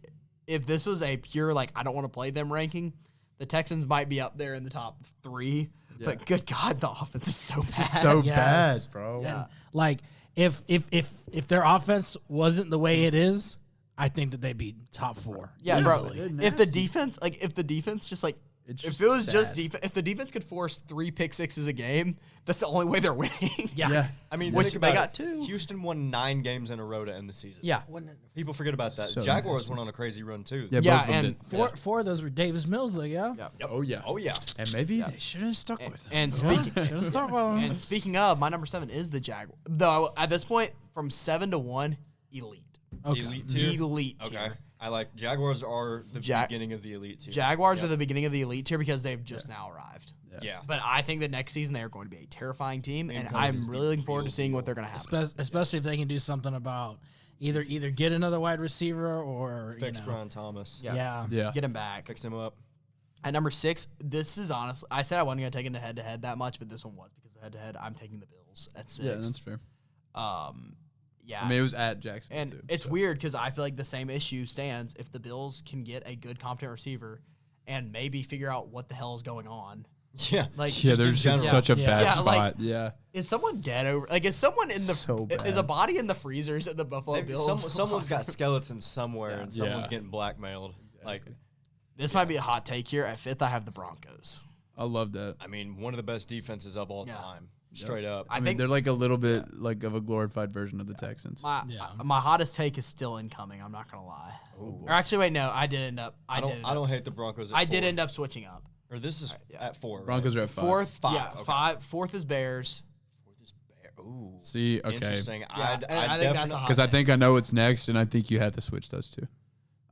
if this was a pure, I don't want to play them ranking, the Texans might be up there in the top 3. Yeah. But good God, the offense is so bad. So bad, bro. Yeah. If their offense wasn't the way it is, I think that they'd be top 4. Yeah, easily. bro. If the defense just if it was just defense, if the defense could force 3 pick sixes a game, that's the only way they're winning. Yeah. I mean, which they got 2. Houston won 9 games in a row to end the season. Yeah. People forget about that. So Jaguars went on a crazy run too. Yeah, and 4 of those were Davis Mills, though. Yeah. Yep. Oh yeah. Oh yeah. And maybe they should have stuck with him. And speaking of, my number 7 is the Jaguars. Though at this point, from 7 to 1, elite. Okay. Elite tier. Elite Okay. tier. I like Jaguars are the beginning of the elite tier. Jaguars are the beginning of the elite tier because they've just now arrived. Yeah. But I think that next season they are going to be a terrifying team, and I'm really looking forward to seeing what they're going to have. Especially if they can do something about either get another wide receiver or fix Brian Thomas. Yeah. Get him back. Fix him up. At number 6, this is honestly, I said I wasn't going to take into head-to-head that much, but this one was because of head-to-head. I'm taking the Bills at 6. Yeah, that's fair. Yeah. I mean, it was at Jacksonville, and too, it's weird because I feel like the same issue stands if the Bills can get a good, competent receiver and maybe figure out what the hell is going on. Yeah. There's just such a bad spot. Is someone dead over? Is someone in the is a body in the freezers at the Buffalo Bills? Someone's got skeletons somewhere, and someone's getting blackmailed. Exactly. This might be a hot take here. At 5th, I have the Broncos. I love that. I mean, one of the best defenses of all time. Straight up. I mean, they're a little bit of a glorified version of the Texans. My hottest take is still incoming. I'm not gonna lie. Ooh. Or actually, wait, no, I did end up. I don't hate the Broncos. At 4. did end up switching up. Or this is at 4. Right? Broncos are at 5. 4th, 5. Yeah, okay. 5. 4th is Bears. 4th is Bears. Ooh. See, okay. Interesting. Yeah, I think that's a hot because I take. think I know what's next, and I think you had to switch those 2.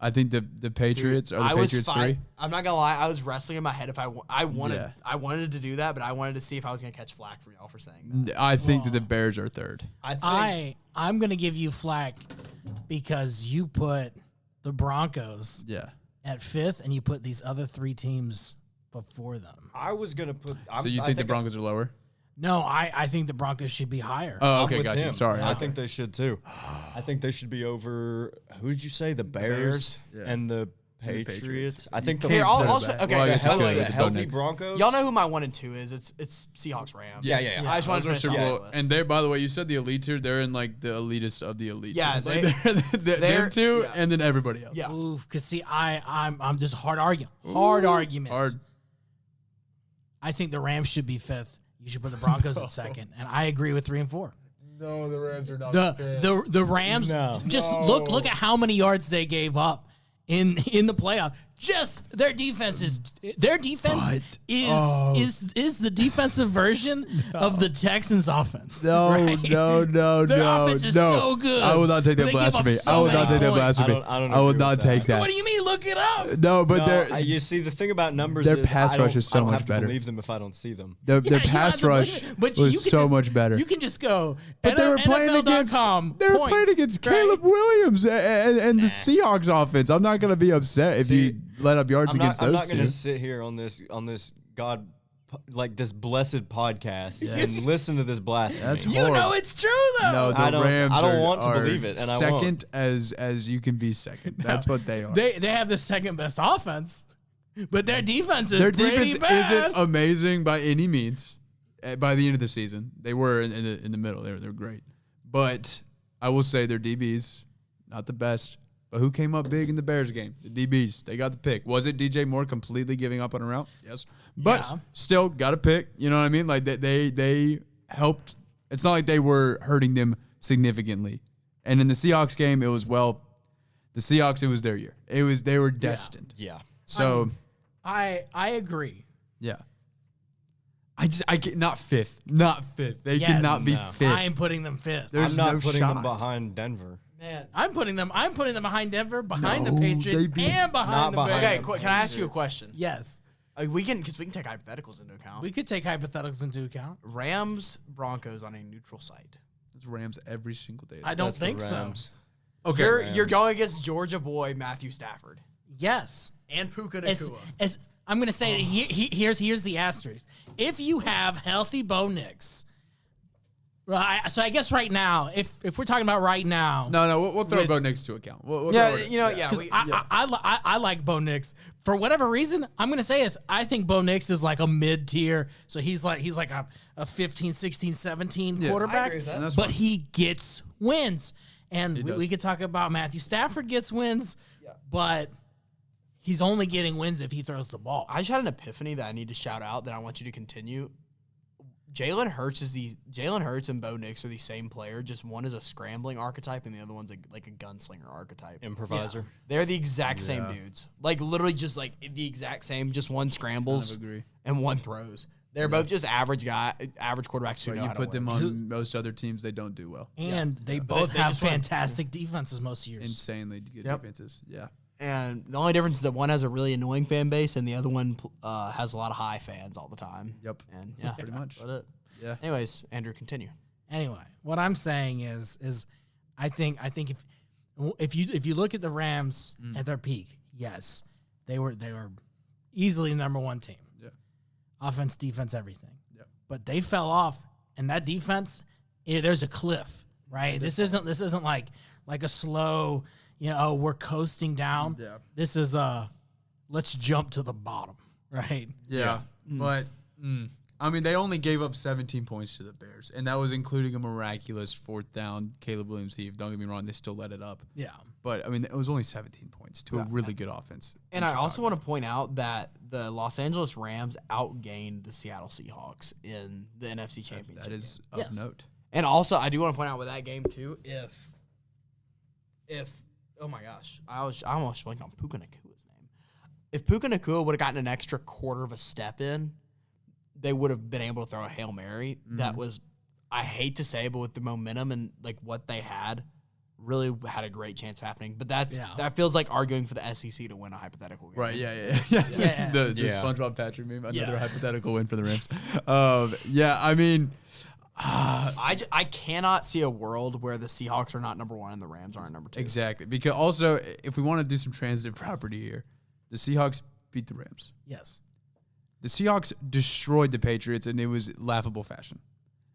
I think the Patriots are the Patriots 3. I'm not gonna lie. I was wrestling in my head if I wanted to do that, but I wanted to see if I was gonna catch flack from y'all for saying that. I think that the Bears are 3rd. I'm gonna give you flack because you put the Broncos at 5th, and you put these other 3 teams before them. I was gonna put. So you think the Broncos are lower? No, I think the Broncos should be higher. Oh, I'm okay, with got you. him. Sorry. I think they should too. I think they should be over. Who did you say? The Bears and the Patriots. I think the Here, Well, I guess okay. it's healthy next. Broncos. Y'all know who my 1 and 2 is? It's Seahawks Rams. Yeah. I just wanted to finish Super off Bowl. that list. And they, by the way, you said the elite tier. They're in like the elitist of the elite. Yeah, tier. Them two, and then everybody else. Yeah. Ooh, because see, I'm just hard argument. Hard. I think the Rams should be 5th. You should put the Broncos at 2nd, and I agree with 3 and 4. No, the Rams are not. The Rams. Just look at how many yards they gave up in the playoff. Just their defense is the defensive version of the Texans' offense. No. Their offense is so good. I will not take that blasphemy. I will not take that blasphemy. I will not take that. What do you mean? Look it up. No, but you see, the thing about numbers their is pass rush is so much I better. don't believe them if I don't see them. Their pass rush was so much better. You can just go. But they were playing against Caleb Williams and the Seahawks offense. I'm not going to be upset if you let up yards against those two. I'm not going to sit here on this this blessed podcast and listen to this blasphemy. That's you know it's true though. No, the Rams I don't want to believe it, and I won't. Second as you can be second. That's what they are. They have the second best offense, but their defense is their pretty defense bad. isn't amazing by any means. By the end of the season, they were in the middle. They're great, but I will say their DBs not the best. But who came up big in the Bears game? The DBs. They got the pick. Was it DJ Moore completely giving up on a route? Yes. But still got a pick. You know what I mean? Like they helped. It's not like they were hurting them significantly. And in the Seahawks game, it was the Seahawks, it was their year. They were destined. Yeah. So I agree. Yeah. I get not fifth. Not fifth. They cannot be fifth. I am putting them 5th. I'm not putting them behind Denver. Man, I'm putting them behind Denver, behind the Patriots, and behind the Bears. Okay, can I ask you a question? Yes. We can take hypotheticals into account. We could take hypotheticals into account. Rams, Broncos on a neutral site. It's Rams every single day. I don't think so. Okay, you're going against Georgia boy Matthew Stafford. Yes. And Puka Nacua. As I'm going to say, here's the asterisk. If you have healthy Bo Nix, so I guess right now, if we're talking about right now, no, we'll throw Bo Nix to account. I like Bo Nix for whatever reason. I'm going to say is I think Bo Nix is like a mid tier, so he's like a 15, 16, 17 quarterback, I agree with that. But he gets wins, and we could talk about Matthew Stafford gets wins, but he's only getting wins if he throws the ball. I just had an epiphany that I need to shout out that I want you to continue. Jalen Hurts and Bo Nix are the same player. Just one is a scrambling archetype and the other one's like a gunslinger archetype. Improviser. Yeah. They're the exact same dudes. Like literally just like the exact same. Just one scrambles and one throws. They're both just average quarterbacks. But you put them on most other teams, they don't do well. And they both have fantastic defenses most years. Insanely good defenses. Yeah. And the only difference is that one has a really annoying fan base, and the other one has a lot of high fans all the time. Yep. And pretty much. That's it. Yeah. Anyways, Andrew, continue. Anyway, what I'm saying is I think if you look at the Rams at their peak, yes, they were easily the number one team. Yeah. Offense, defense, everything. Yeah. But they fell off, and that defense, there's a cliff, right? This isn't like a slow. We're coasting down. Yeah. This is let's jump to the bottom, right? Yeah. But I mean, they only gave up 17 points to the Bears, and that was including a miraculous 4th down Caleb Williams heave. Don't get me wrong, they still let it up. Yeah. But I mean, it was only 17 points to a really good offense. And I also want to point out that the Los Angeles Rams outgained the Seattle Seahawks in the NFC Championship. That is of note. And also, I do want to point out with that game too, if oh my gosh, I almost blanked on Puka Nakua's name. If Puka Nacua would have gotten an extra quarter of a step in, they would have been able to throw a Hail Mary. That was, I hate to say, but with the momentum and like what they had, really had a great chance of happening. But that feels like arguing for the SEC to win a hypothetical game. Right, yeah. The SpongeBob Patrick meme, another hypothetical win for the Rams. I mean, I cannot see a world where the Seahawks are not number one and the Rams aren't number two. Exactly. Because also, if we want to do some transitive property here, the Seahawks beat the Rams. Yes. The Seahawks destroyed the Patriots, and it was laughable fashion.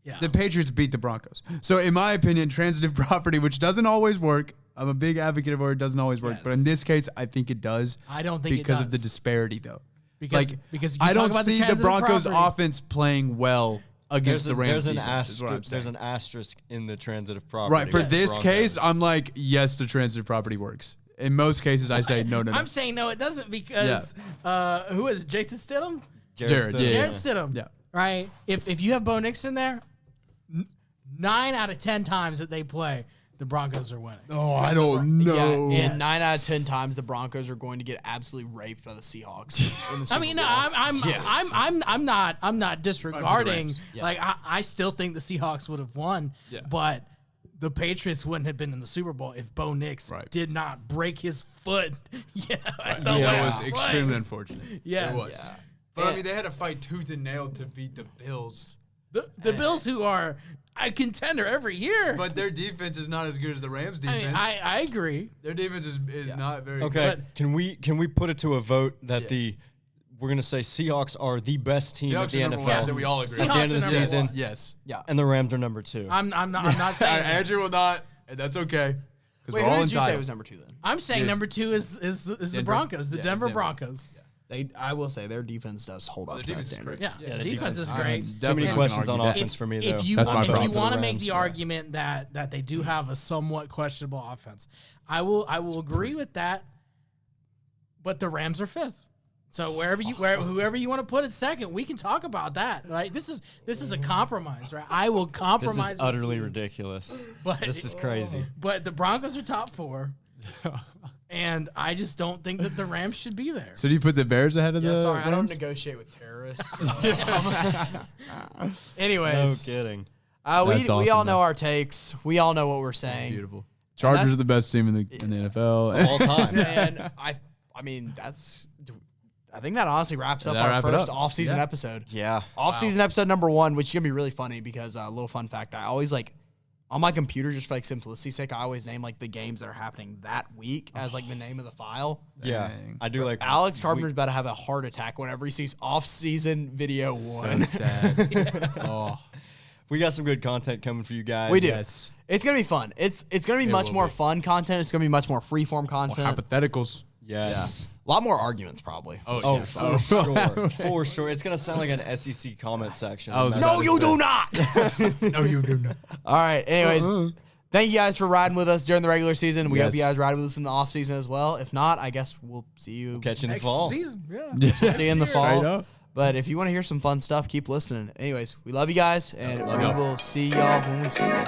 Yeah. The Patriots beat the Broncos. So, in my opinion, transitive property, which doesn't always work, I'm a big advocate of it, it doesn't always work. Yes. But in this case, I think it does. I don't think because it does. of the disparity, though. Because I don't see the Broncos property. offense playing well against the Rams. There's an asterisk in the transitive property. Right. For this Broncos. case, I'm like, yes, the transitive property works. In most cases, I say no. I'm saying no, it doesn't because who is it? Jason Stidham? Jared Stidham. Yeah. Right. If you have Bo Nix in there, 9 out of 10 times that they play, the Broncos are winning. Oh, I don't know. Yeah, and 9 out of 10 times the Broncos are going to get absolutely raped by the Seahawks. In the Super Bowl. I'm not disregarding. Yeah. Like I still think the Seahawks would have won, but the Patriots wouldn't have been in the Super Bowl if Bo Nix did not break his foot. It was extremely unfortunate. Yeah, it was. Yeah. But I mean, they had to fight tooth and nail to beat the Bills. The Bills, who are a contender every year, but their defense is not as good as the Rams' defense. I agree. Their defense is not very good. Okay, can we put it to a vote that we're gonna say Seahawks are the best team Seahawks at the NFL. Yeah, that we all agree. At the end of the season, yes, and the Rams are number 2. I'm not saying Andrew will not. And that's okay. Wait, who did you say was number 2 then? I'm saying number 2 is the Broncos, the Denver Broncos. Yeah. I will say their defense does hold up to that standard. Yeah, the defense is great. Too many questions on offense for me, though. If you want to make the argument that they do have a somewhat questionable offense, I will agree with that. But the Rams are 5th. So whoever you want to put it second, we can talk about that. Right? This is a compromise, right? I will compromise. This is utterly ridiculous. But this is crazy. But the Broncos are top 4. And I just don't think that the Rams should be there. So do you put the Bears ahead of the Sorry, Rams? I don't negotiate with terrorists. Anyways. No kidding. We all know our takes. We all know what we're saying. Beautiful. Chargers are the best team in the NFL. All time. And I mean, I think that honestly wraps up our first off-season episode. Yeah. Off-season episode number 1, which is going to be really funny because a little fun fact, I always on my computer, just for simplicity's sake, I always name the games that are happening that week as the name of the file. Yeah, I do like. Alex Carpenter's about to have a heart attack whenever he sees off-season video 1. So sad. Oh, we got some good content coming for you guys. We do. yes. It's gonna be fun. It's gonna be much more fun content. It's gonna be much more freeform content. Hypotheticals. Yes. A lot more arguments probably. Oh, for sure. For sure. It's going to sound like an SEC comment section. No, you do not. No, you do not. All right. Anyways, thank you guys for riding with us during the regular season. We hope you guys ride with us in the off season as well. If not, I guess we'll see you. Catch you in the Next fall. season. Yeah. We'll see you in the fall. up. But if you want to hear some fun stuff, keep listening. Anyways, we love you guys, and we will see y'all when we see you.